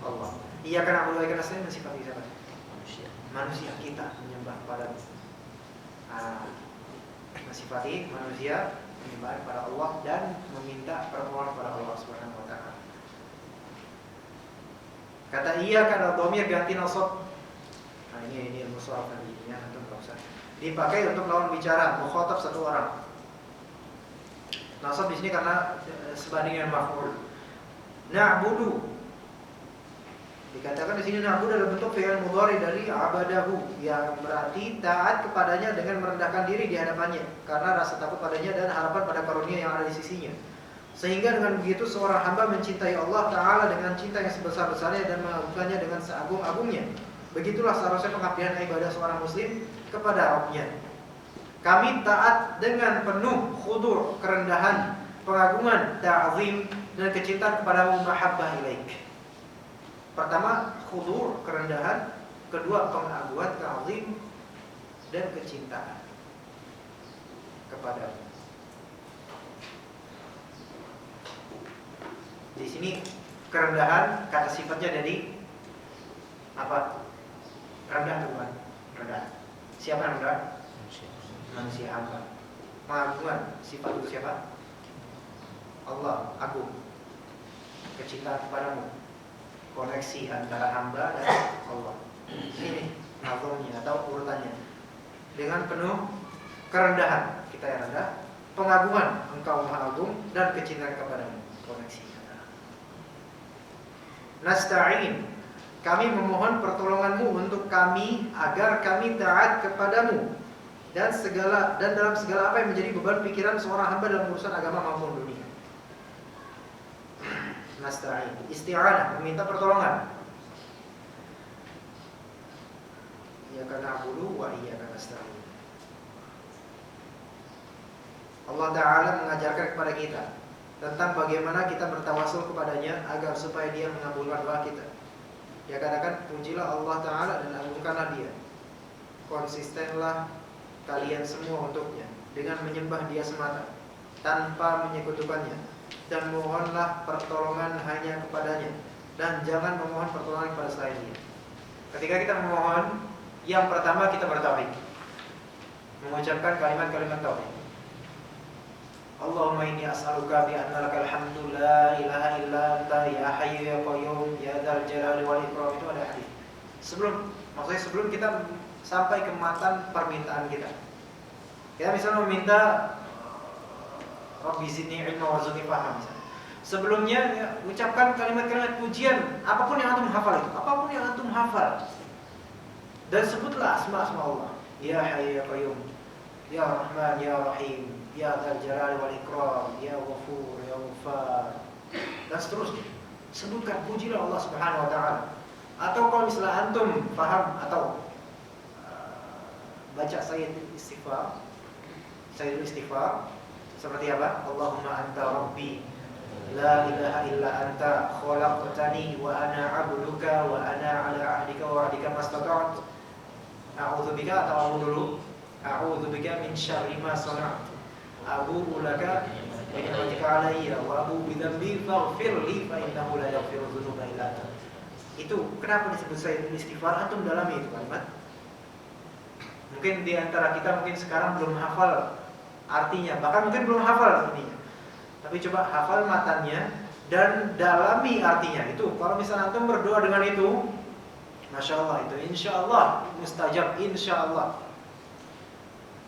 Allah. Iya kana abudu wa iya kana nasta'in mensifati siapa? Manusia kita menyembah kepada mensifati manusia menyembah kepada Allah dan meminta pertolongan kepada Allah Subhanahu wa taala. Kata iya karena dhamir ganti nasab. Nah, ini mushaf tadi ya, antum enggak usah. Dipakai untuk lawan bicara, mukhatab satu orang. Nasab di sini karena sebanding dengan maf'ul. Na'budu. Dikatakan di sini na'budu dalam bentuk fi'il mudhari dari abadahu, yang berarti taat kepadanya dengan merendahkan diri di hadapannya karena rasa takut padanya dan harapan pada karunia yang ada di sisinya. Sehingga dengan begitu seorang hamba mencintai Allah Ta'ala dengan cinta yang sebesar-besarnya dan mengagungkannya dengan seagung-agungnya. Begitulah seharusnya pengabdian ibadah seorang muslim kepada Rabbnya. Kami taat dengan penuh khudu', kerendahan, pengagungan, ta'zim dan kecintaan kepadamu, mahabbah ilaik. Pertama khudu', kerendahan, kedua pengagungan, ta'zim dan kecintaan kepadamu. Di sini kerendahan kata sifatnya dari apa? Rendah Tuhan, rendah. Siapa yang rendah? Manusia hamba. Pengagungan sifat itu siapa? Allah, agung. Kecintaan kepadamu, koneksi antara hamba dan Allah. Ini nazamnya atau urutannya. Dengan penuh kerendahan, kita yang rendah, pengagungan, engkau maha agung, dan kecintaan kepadamu, koneksi. Nasta'in, kami memohon pertolonganmu untuk kami agar kami taat kepadamu dan dalam segala apa yang menjadi beban pikiran seorang hamba dalam urusan agama maupun dunia. Nasta'in, isti'anah, meminta pertolongan. Iyyaka na'budu wa iyyaka nasta'in. Allah Ta'ala mengajarkan kepada kita tentang bagaimana kita bertawasul kepadanya agar supaya dia mengabulkan doa kita. Dia katakan, pujilah Allah Ta'ala dan agungkanlah dia. Konsistenlah kalian semua untuknya dengan menyembah dia semata tanpa menyekutukannya, dan mohonlah pertolongan hanya kepadanya dan jangan memohon pertolongan kepada selain dia. Ketika kita memohon, yang pertama kita bertauhid, mengucapkan kalimat-kalimat tauhid. Allahumma inni as'aluka bi anna lakal hamdu la ilaha illa anta ya hayyu ya qayyum ya dzal jalali wal ikram. Itu ada hadis. Sebelum kita sampai ke matan permintaan kita, Ya misalnya meminta Rabbi zidni ilma warzuqni fahma misalnya. Sebelumnya ya, ucapkan kalimat-kalimat pujian apapun yang antum hafal itu, apapun yang antum hafal. Dan sebutlah asma-asma Allah. Ya Hayy ya Qayyum, Ya Rahman ya Rahim, Ya Dzal Jalali wal Ikram, Ya Ghafur ya Ghaffar. Dan seterusnya. Sebutkan pujilah Allah Subhanahu wa taala. Atau kalau misalnya antum paham atau baca Sayyidul Istighfar seperti apa? Allahumma anta rabbi la ilaha illa anta khalaqtani wa ana 'abduka wa ana 'ala 'ahdika wa wa'dika mastata'tu a'udzubika atau a'udzubika min syarri ma sana'tu abu'u laka wa ni'matika 'alayya wa abu'u bi dhanbi faghfir li fa innahu la yaghfiru dzunuba illa anta. Itu kenapa disebut Sayyidul Istighfar? Antum dalami itu kalimat. Mungkin di antara kita mungkin sekarang belum hafal artinya, bahkan mungkin belum hafal artinya. Tapi coba hafal matanya dan dalami artinya. Itu kalau misalnya antum berdoa dengan itu, masya Allah itu insya Allah mustajab, insya Allah.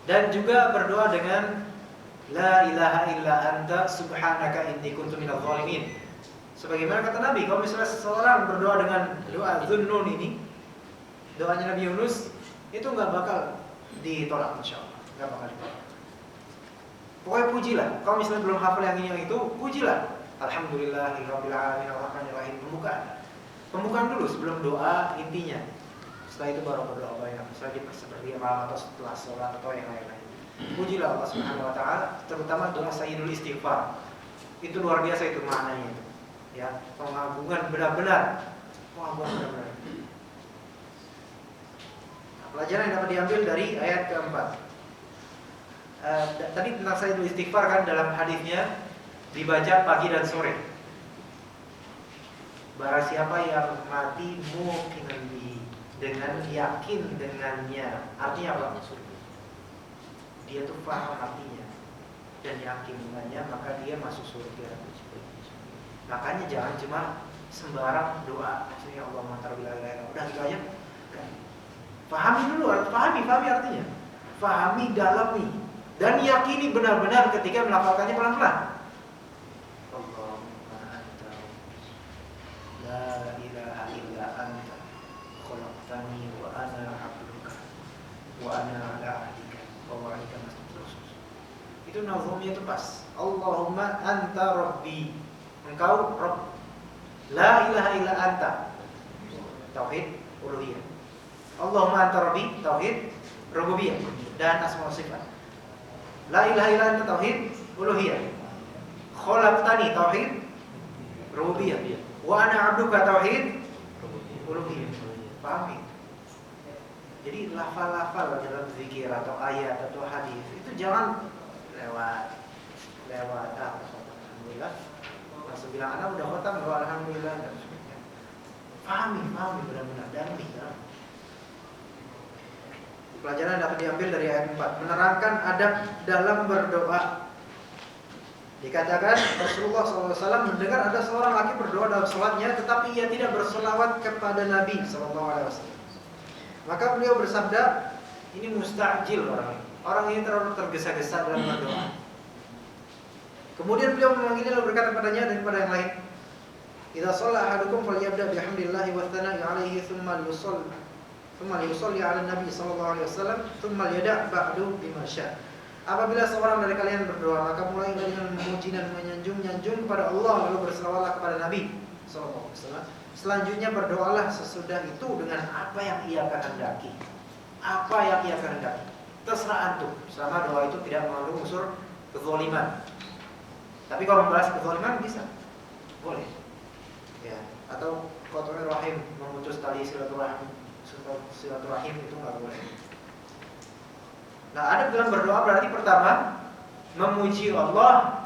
Dan juga berdoa dengan La ilaha illa anta subhanaka inni kuntu minadh dhalimin. Sebagaimana kata Nabi, kalau misalnya seseorang berdoa dengan doa Dhunnun ini, doanya Nabi Yunus, itu nggak bakal ditolak insya Allah, nggak bakal ditolak. Pokoknya pujilah. Kalau misalnya belum hafal yang ini yang itu, pujilah. Alhamdulillahirabbil alamin arrahmanir rahim. Pembukaan dulu sebelum doa intinya. Setelah itu baru berdoa banyak. Misalnya di sepertiga malam atau setelah sholat atau yang lain-lain. Pujilah Allah Subhanahu wa taala, terutama doa Sayyidul Istighfar. Itu luar biasa itu maknanya itu. Ya, pengagungan benar-benar. Pelajaran yang dapat diambil dari ayat keempat. Tadi tentang Sayyidul Istighfar kan dalam hadisnya dibaca pagi dan sore. Barang siapa yang mati muqinan bi, dengan yakin dengannya. Artinya apa? Dia tuh paham artinya dan yakin dengannya, maka dia masuk surga. Makanya jangan cuma sembarang doa. Maksudnya Allah ma'tarbillah udah gitu aja. Pahami dulu, pahami artinya. Pahami, dalami dan yakini benar-benar ketika melafalkannya pelan-pelan. Allahumma anta la ilaha illa anta khalaqtani wa ana 'abduka wa ana 'ala 'ahdika wa wa'dika mastata'tu. Itu nazamnya itu pas. Allahumma anta rabbi. Engkau Rabb. La ilaha illa anta. Tauhid uluhiyah. Allahumma anta rabbi, tauhid rububiyah dan asma wa sifat. La ilaha illa anta, tauhid uluhiyah. Khalaqtani, tauhid rububiyah. Wa ana 'abduka, tauhid uluhiyah. Pahami? Jadi lafal-lafal dalam zikir atau ayat atau hadis itu jangan lewat. Alhamdulillah. Langsung bilang anak udah khatam, alhamdulillah dan sebagainya. Pahami benar-benar dalami. Pelajaran dapat diambil dari ayat 4, menerangkan adab dalam berdoa. Dikatakan Rasulullah SAW mendengar ada seorang laki berdoa dalam sholatnya, tetapi ia tidak berselawat kepada Nabi SAW. Maka beliau bersabda, ini musta'jil orang ini terlalu tergesa-gesa dalam berdoa. Kemudian beliau memanggilnya lalu berkata padanya dan kepada yang lain, idza shalla ahadukum falyabda bihamdillahi wa tsana'i 'alaihi tsumma yusalli 'ala nabi sallallahu alaihi wasallam tsumma yada' ba'du bima syaa. Apabila seorang dari kalian berdoa, maka mulailah dengan memuji dan menyanjung kepada Allah, lalu berselawatlah kepada Nabi sallallahu alaihi wasallam. Selanjutnya berdoalah sesudah itu dengan apa yang ia kehendaki. Terserah antum, selama doa itu tidak mengandung unsur kezaliman. Tapi kalau membahas kezaliman bisa, boleh. Ya, atau qat'ur rahim, memutus tali silaturahim itu nggak boleh. Nah, adab dalam berdoa berarti pertama memuji Allah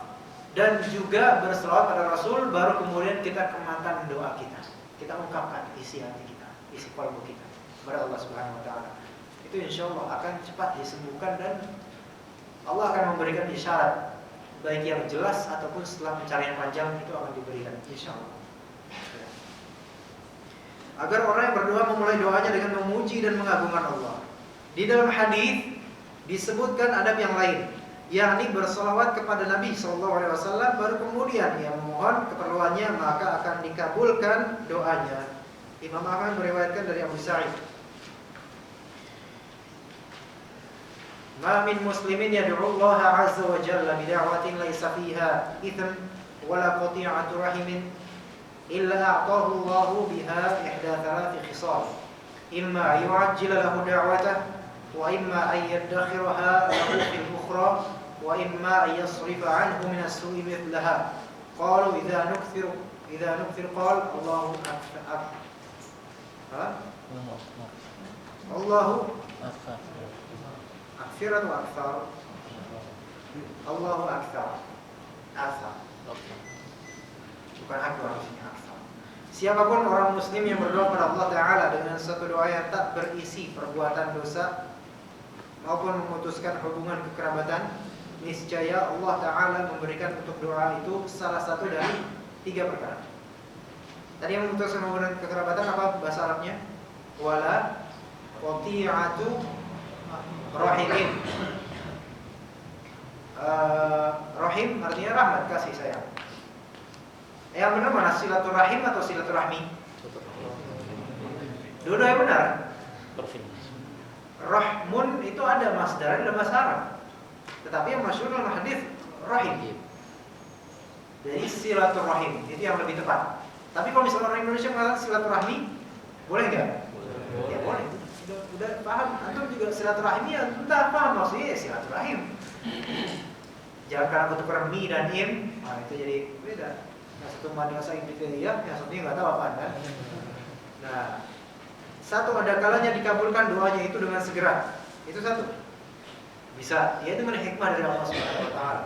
dan juga berselawat pada Rasul, baru kemudian kita kematkan doa kita. Kita ungkapkan isi hati kita, isi qalbu kita kepada Allah Subhanahu wa taala. Itu insyaallah akan cepat disembuhkan dan Allah akan memberikan isyarat baik yang jelas ataupun setelah pencarian panjang itu akan diberikan insyaallah. Agar orang yang berdoa memulai doanya dengan memuji dan mengagungkan Allah. Di dalam hadis disebutkan adab yang lain, yakni bersolawat kepada Nabi SAW, baru kemudian ia memohon keperluannya, maka akan dikabulkan doanya. Imam Ahmad meriwayatkan dari Abu Sa'id, ma min muslimin yad'u Allah azza wa jalla bi da'watin laysa fiha ithm wala qati'atu rahimin illa a'tahu Allah biha ihda thalath khisal, imma yu'ajjila lahu da'watahu wa imma an yaddakhiraha lahu fil ukhra wa imma an yasrifa 'anhu min as-su'i mithlaha. Qalu idza nukthir qala Allahu akbar. Allahu akfir atau akfar? Allahu akfar. Akfar. Bukan akbar, maksudnya akfar. Siapapun orang muslim yang berdoa kepada Allah Ta'ala dengan satu doa yang tak berisi perbuatan dosa maupun memutuskan hubungan kekerabatan, niscaya Allah Ta'ala memberikan untuk doa itu salah satu dari 3 perkara. Tadi yang memutuskan hubungan kekerabatan apa bahasa Arabnya? Wala qati'atu rahimin. Rahim artinya rahmat, kasih sayang. Yang benar mana, silaturahim atau silaturahmi? Dua-duanya benar. Rahmun itu ada masdar dalam bahasa Arab, tetapi yang masyhur dalam hadis rahim. Jadi silaturahim itu yang lebih tepat. Tapi kalau misalnya orang Indonesia mengatakan silaturahmi, boleh nggak? Ya boleh. Udah paham, antum juga silaturahim ya, entah paham maksudnya ya silaturahim. Jangan karena aku tukar mi dan im, nah itu jadi beda. Yang satu madrasah ibtidaiyah, yang satunya nggak tahu apaan kan. Nah, satu ada kalanya dikabulkan doanya itu dengan segera. Itu satu. Bisa, yaitu dengan hikmah dari Allah Subhanahu wa taala.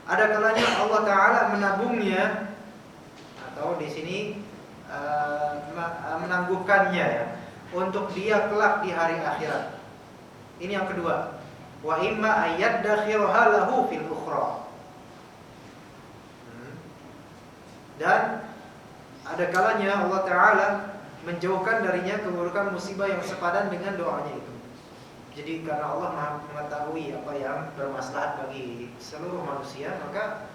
Ada kalanya Allah Taala menabungnya atau di sini menangguhkannya ya, untuk dia kelak di hari akhirat. Ini yang kedua. Wa imma ayyadakhiraha lahu fil ukhra. Dan ada kalanya Allah Ta'ala menjauhkan darinya keburukan musibah yang sepadan dengan doanya itu. Jadi karena Allah Maha mengetahui apa yang bermaslahat bagi seluruh manusia, maka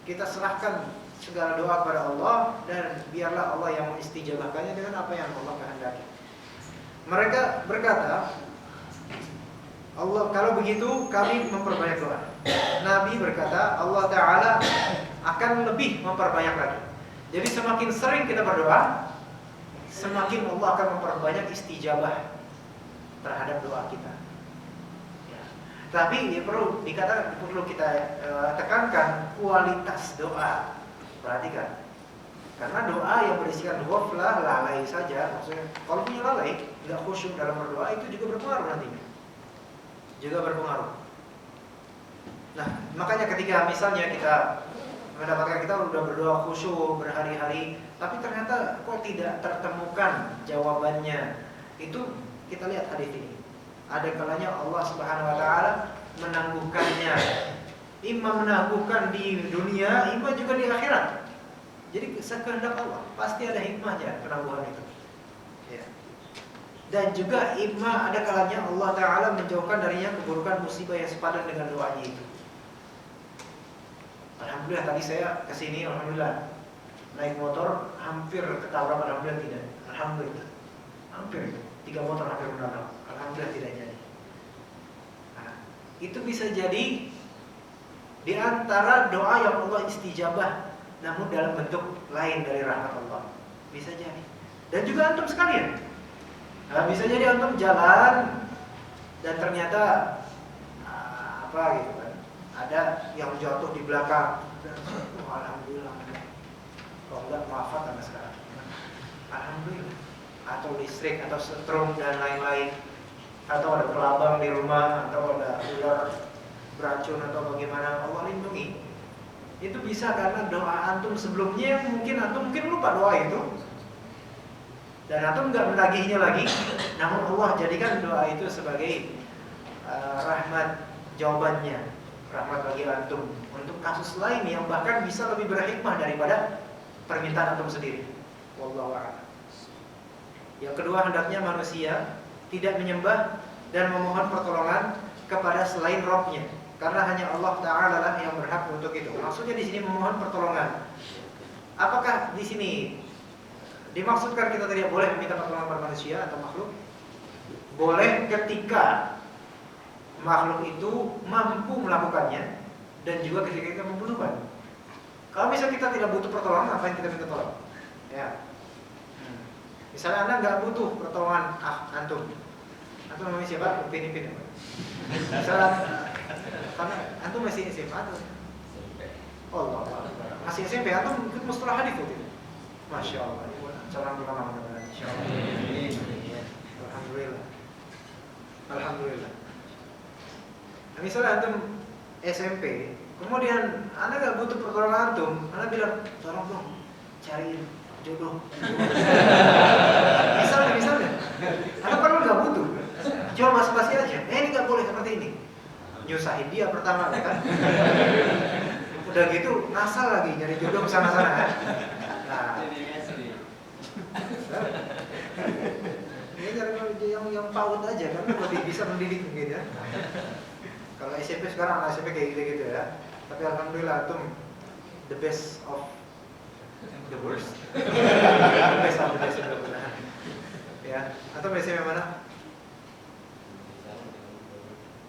kita serahkan segala doa kepada Allah dan biarlah Allah yang mengistijabahkannya dengan apa yang Allah kehendaki. Mereka berkata, Allah, kalau begitu kami memperbanyak doa. Nabi berkata, Allah Ta'ala akan lebih memperbanyak lagi. Jadi semakin sering kita berdoa, semakin Allah akan memperbanyak istijabah terhadap doa kita. Ya. Tapi ya, perlu kita tekankan kualitas doa. Perhatikan, karena doa yang berisikan ghaflah, lalai saja, maksudnya kalau punya lalai, nggak khusyuk dalam berdoa, itu juga berpengaruh nantinya. Juga berpengaruh. Nah, makanya ketika misalnya kita mendapatkan, kita udah berdoa khusyuk berhari-hari, tapi ternyata kok tidak tertemukan jawabannya, itu kita lihat hadis ini. Ada kalanya Allah Subhanahu wa taala menangguhkannya. Imma menangguhkan di dunia, imma juga di akhirat. Jadi sekehendak Allah, pasti ada hikmahnya penangguhan itu. Ya. Dan juga imma ada kalanya Allah Ta'ala menjauhkan darinya keburukan musibah yang sepadan dengan doanya itu. Alhamdulillah tadi saya kesini, alhamdulillah naik motor hampir ketabrak, alhamdulillah tidak. Alhamdulillah, hampir 3 motor hampir menabrak, alhamdulillah tidak jadi. Nah, itu bisa jadi di antara doa yang Allah istijabah, namun dalam bentuk lain dari rahmat Allah. Bisa jadi. Dan juga antum sekalian. Nah, bisa jadi antum jalan dan ternyata apa gitu kan, ada yang jatuh di belakang. Alhamdulillah. Kalau enggak wafat sampai sekarang. Alhamdulillah. Atau listrik atau setrum dan lain-lain. Atau ada kelabang di rumah, atau ada ular beracun atau bagaimana, Allah lindungi. Itu bisa karena doa antum sebelumnya, mungkin antum lupa doa itu dan antum nggak menagihnya lagi, namun Allah jadikan doa itu sebagai rahmat jawabannya, rahmat bagi antum untuk kasus lain yang bahkan bisa lebih berhikmah daripada permintaan antum sendiri. Wallahu a'lam. Yang kedua, hendaknya manusia tidak menyembah dan memohon pertolongan kepada selain Rabb-nya, karena hanya Allah Ta'ala lah yang berhak untuk itu. Maksudnya di sini memohon pertolongan. Apakah di sini dimaksudkan kita tidak boleh meminta pertolongan pada manusia atau makhluk? Boleh ketika makhluk itu mampu melakukannya dan juga ketika kita membutuhkan. Kalau misalnya kita tidak butuh pertolongan, apa yang kita minta tolong? Ya. Misalnya Anda nggak butuh pertolongan antum namanya siapa? Upin. Misalnya karena antum masih SMA atau? Oh Allah. Masih SMP antum ikut mustalah hadis itu. Masya Allah. Calon ulama mudah-mudahan. Insyaallah. Alhamdulillah. Nah, misalnya antum SMP, kemudian Anda nggak butuh pertolongan antum, Anda bilang tolong dong cariin jodoh. misalnya, Anda kan nggak butuh, cuma basa-basi aja. Ini nggak boleh seperti ini. Nyusahin dia pertama, kan? Udah gitu ngasal lagi nyari jodoh sana-sana. Nah, ini cari yang PAUD aja, kan lebih bisa mendidik mungkin ya. Kalau SMP sekarang anak SMP kayak gitu ya. Tapi alhamdulillah tuh the best of the worst. The best of the best mudah-mudahan. Ya, atau SMP mana?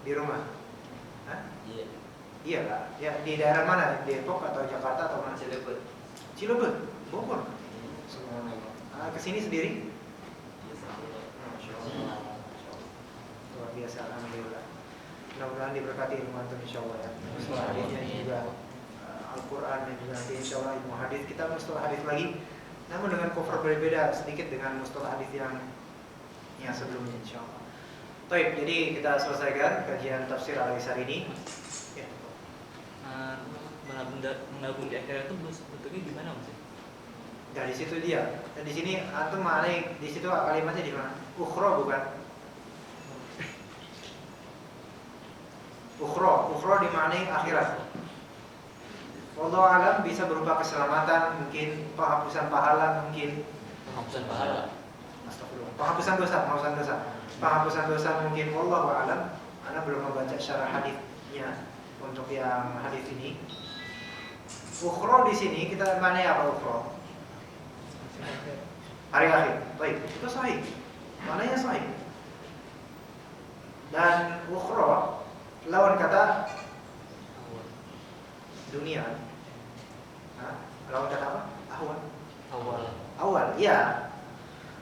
Di rumah. Hah? Iya. Iya Kak. Ya di daerah mana? Depok atau Jakarta atau mana? Cilebut. Bogor. Subhanallah. Kesini sendiri? Masya Allah. Luar biasa, alhamdulillah. Mudah-mudahan diberkati ilmu antum insyaallah ya. Mustalah hadisnya juga Al-Quran dan juga nanti insyaallah ilmu hadis kita mustalah hadis lagi, namun dengan cover berbeda sedikit dengan mustalah hadis yang sebelumnya insyaallah. Baik, jadi kita selesaikan kajian tafsir Al-Isar ini. Ya. Menabung di akhirat itu bentuknya gimana Mas? Dari situ dia. Dan di sini antum maknai di situ kalimatnya di mana? Ukhra bukan? Ukhra dimaknai akhirat. Wallahu alam bisa berupa keselamatan, mungkin penghapusan pahala, mungkin Penghapusan pahala. Astagfirullah. Penghapusan dosa mungkin. Wallahu alam. Ana belum membaca syarah hadisnya untuk yang hadis ini. Ukhra di sini kita maknai apa ukhra? Hari akhir. Baik, itu sahih. Maknanya sahih. Dan ukhra lawan kata dunia. Lawan kata apa? Awal. Iya.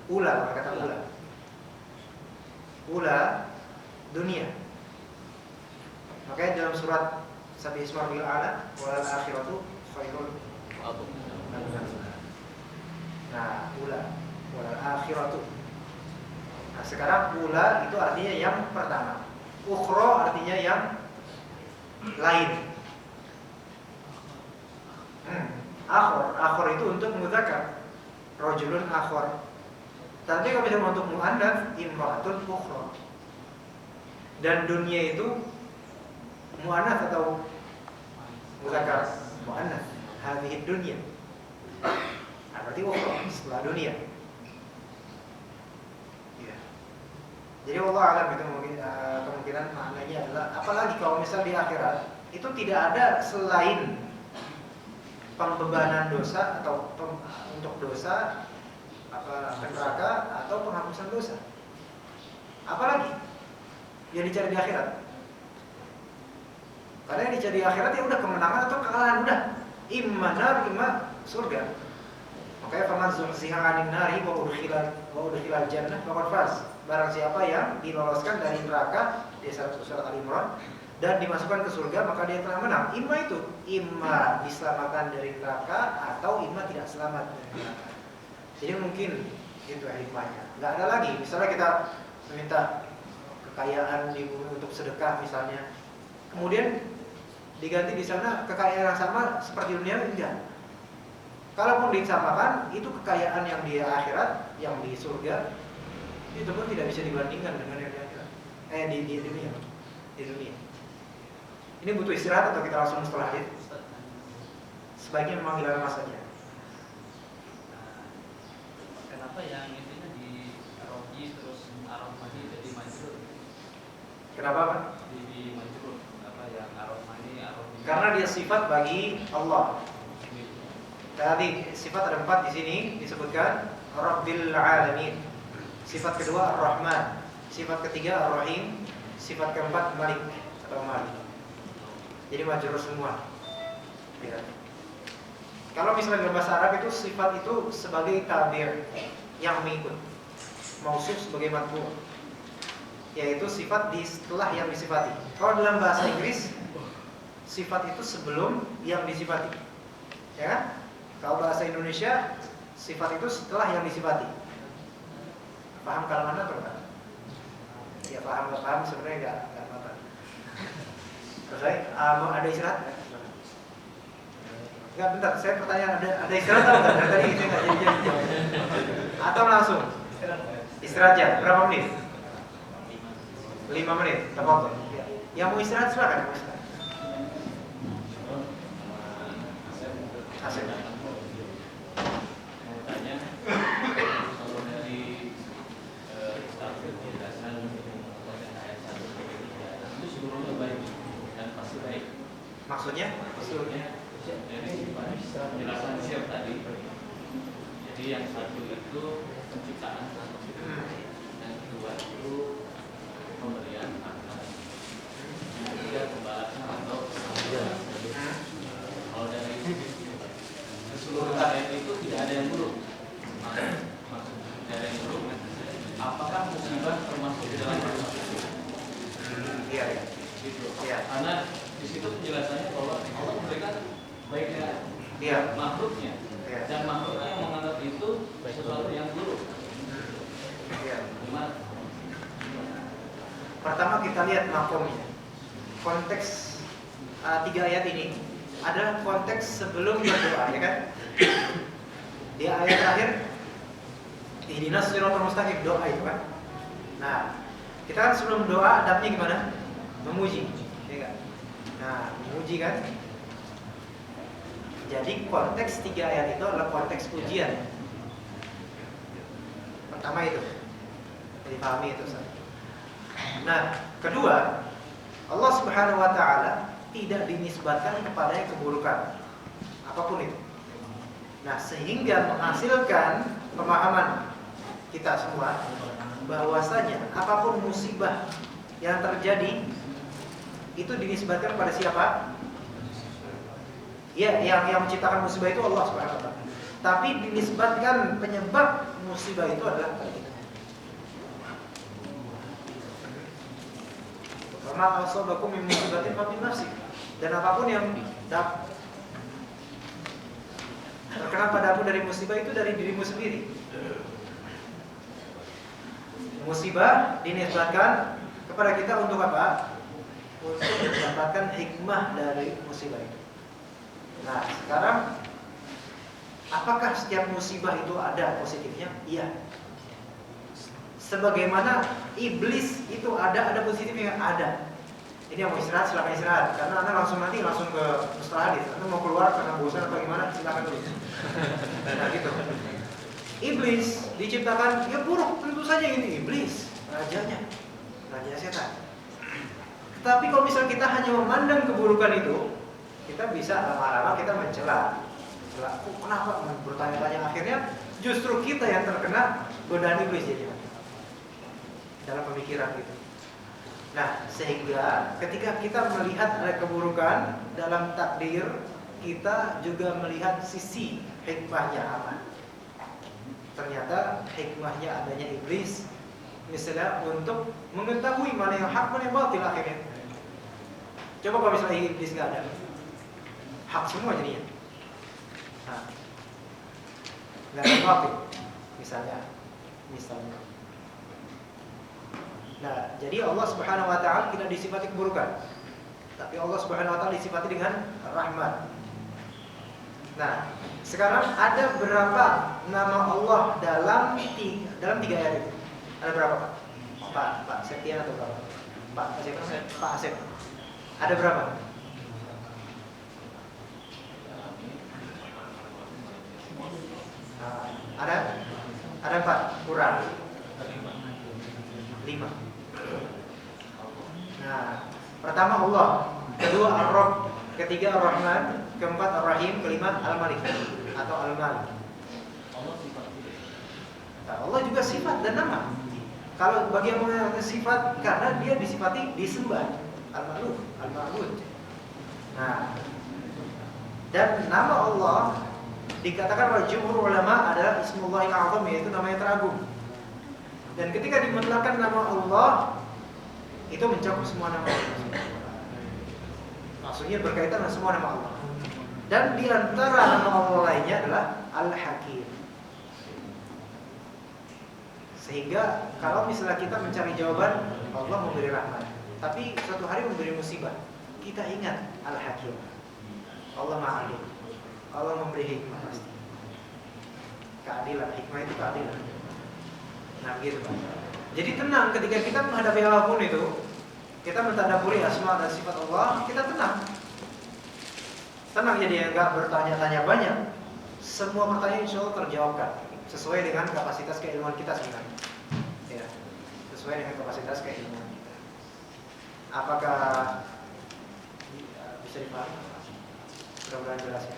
Ula, lawan kata ula. Ula dunia. Makanya dalam surat Sabih Isma Rabbil A'la wal akhiratu khairun. Nah, ula wal akhiratu. Nah, sekarang ula itu artinya yang pertama. Ukhra artinya yang lain. Akhor itu untuk muzakkar. Rajulun akhor. Tapi kalau misalnya untuk muannats imra'atun ukhra. Dan dunia itu muannats atau muzakkar? Muannats. Hadhihi dunya. Nah, berarti ukhra setelah dunia. Jadi Allah alam itu mungkin kemungkinan maknanya adalah apalagi kalau misal di akhirat itu tidak ada selain pembebanan dosa atau untuk dosa neraka atau penghapusan dosa. Apalagi yang dicari di akhirat? Karena yang dicari di akhirat ya udah kemenangan atau kekalahan udah. Imma nar imma surga. Makanya faman zuhziha 'anil nari wa udkhilal jannah faqad faz. Barang siapa yang diloloskan dari neraka di surat Al-Imran dan dimasukkan ke surga maka dia telah menang. Imma itu, imma diselamatkan dari neraka atau imma tidak selamat dari neraka. Jadi mungkin itu hikmahnya. Enggak ada lagi. Misalnya kita meminta kekayaan di bumi untuk sedekah misalnya. Kemudian diganti di sana kekayaan yang sama seperti dunia enggak. Kalaupun disamakan, itu kekayaan yang di akhirat, yang di surga itu pun tidak bisa dibandingkan dengan yang di akhirat. Di dunia. Di dunia. Ini butuh istirahat atau kita langsung setelah hadis? Sebaiknya memang hilang mas saja. Kenapa yang intinya di Roji terus Arab Madi jadi Majrur? Kenapa Pak? di majrur apa yang ar-Rahmani ar-Rahim? Karena dia sifat bagi Allah. Tadi sifat ada 4 di sini disebutkan Rabbil Alamin. Sifat kedua Ar-Rahman. Sifat ketiga Ar-Rahim. Sifat keempat Malik atau Malik. Jadi majrur semua. Ya. Kalau misalnya dalam bahasa Arab itu sifat itu sebagai tabir yang mengikut, mausuf sebagai matbu, yaitu sifat di setelah yang disifati. Kalau dalam bahasa Inggris sifat itu sebelum yang disifati, ya kan? Kalau bahasa Indonesia sifat itu setelah yang disifati. Paham kalau mana tuh? Ya paham nggak paham sebenarnya nggak apa-apa. Terus ada istirahat? Enggak, bentar, saya pertanyaan ada istirahat atau enggak? Dari tadi saya nggak jadi jawab. Atau langsung istirahat aja, berapa menit? 5 menit, apa? Yang mau istirahat silakan. Asik. Mau tanya, kalau dari tafsir penjelasan pada ayat 1 itu seluruhnya baik dan pasti baik. Maksudnya? Dari penjelasan siap tadi. Jadi yang satu itu penciptaan, yang kedua itu pemberian akan, yang ketiga pembalasan atau kesampuan. Kalau dari seluruh ayat itu tidak ada yang buruk. Maksudnya tidak ada yang buruk. Apakah musibah termasuk di dalam ayat itu? Iya. Gitu. Iya. Karena di situ penjelasannya bahwa Allah memberikan baiknya Iya. makhluknya, Iya. dan makhluknya yang menganggap itu sesuatu yang buruk. Iya. Gimana? Pertama kita lihat makomnya. Konteks 3 ayat ini adalah konteks sebelum berdoa, ya kan? Di ayat terakhir ihdinas siratal mustaqim, doa itu kan. Nah, kita kan sebelum doa adabnya gimana? Memuji, ya kan? Nah, memuji kan? Jadi konteks 3 ayat itu adalah konteks ujian. Pertama itu, dipahami itu. Nah, kedua, Allah Subhanahu wa taala tidak dinisbatkan kepadanya keburukan apapun itu. Nah, sehingga menghasilkan pemahaman kita semua bahwasanya apapun musibah yang terjadi itu dinisbatkan pada siapa? Ya, yang menciptakan musibah itu Allah Subhanahu wa taala. Tapi dinisbatkan penyebab musibah itu adalah kita. Karena asabakum min musibatin fa min nafsi. Dan apapun yang terkena padamu dari musibah itu dari dirimu sendiri. Musibah dinisbatkan kepada kita untuk apa? Untuk mendapatkan hikmah dari musibah itu. Nah, sekarang apakah setiap musibah itu ada positifnya? Iya. Sebagaimana iblis itu ada positifnya, ada. Ini yang mau istirahat silakan istirahat, karena anda langsung ke mustalah hadis. Anda mau keluar karena bosan atau gimana silakan dulu. Nah gitu. Iblis diciptakan ya buruk, tentu saja ini iblis, raja setan. Tetapi kalau misalnya kita hanya memandang keburukan itu, kita bisa lama-lama kita mencela. Kenapa bertanya-tanya, akhirnya justru kita yang terkena godaan iblis jadi dalam pemikiran gitu. Nah, sehingga ketika kita melihat ada keburukan dalam takdir, kita juga melihat sisi hikmahnya apa. Ternyata hikmahnya adanya iblis, misalnya untuk mengetahui mana yang hak, mana yang batil akhirnya. Coba kalau misalnya iblis nggak ada, hak semua jadinya. Nah, nggak ada batil, misalnya. Nah, jadi Allah Subhanahu wa taala tidak disifati keburukan. Tapi Allah Subhanahu wa taala disifati dengan rahmat. Nah, sekarang ada berapa nama Allah dalam 3 ayat itu? Ada berapa, Pak? Pak Septian atau berapa? Pak Asep. Ada berapa? Ada 4, kurang 5. Nah, Pertama Allah, kedua Ar-Rabb, ketiga Ar-Rahman, keempat Ar-Rahim, kelima Al-Malik atau Al-Malik. Allah sifat itu. Nah, Allah juga sifat dan nama. Kalau bagi yang mengatakan sifat karena dia disifati disembah, Al-Ma'luf, Al-Ma'bud. Nah, dan nama Allah dikatakan oleh jumhur ulama adalah Ismullahil Azam, yaitu nama yang teragung. Dan ketika dimutlakkan nama Allah, itu mencakup semua nama Allah. Maksudnya berkaitan dengan semua nama Allah. Dan di antara nama Allah lainnya adalah Al-Hakim. Sehingga kalau misalnya kita mencari jawaban, Allah memberi rahmat, tapi suatu hari memberi musibah, kita ingat Al-Hakim. Allah Ma'alim. Allah memberi hikmah pasti. Keadilan, hikmah itu keadilan. Nah begitu Pak. Jadi tenang ketika kita menghadapi apapun itu, kita mentadaburi asma dan sifat Allah, kita tenang. Tenang jadi enggak bertanya-tanya banyak. Semua pertanyaan insya Allah terjawabkan sesuai dengan kapasitas keilmuan kita sebenarnya. Ya, sesuai dengan kapasitas keilmuan kita. Apakah bisa dipahami? Mudah-mudahan jelas ya.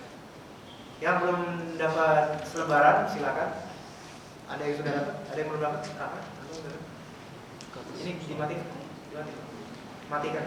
Yang belum dapat selebaran silakan. Ada yang sudah dapat? Ada yang belum dapat? Apa? Ini dimatikan. Matikan.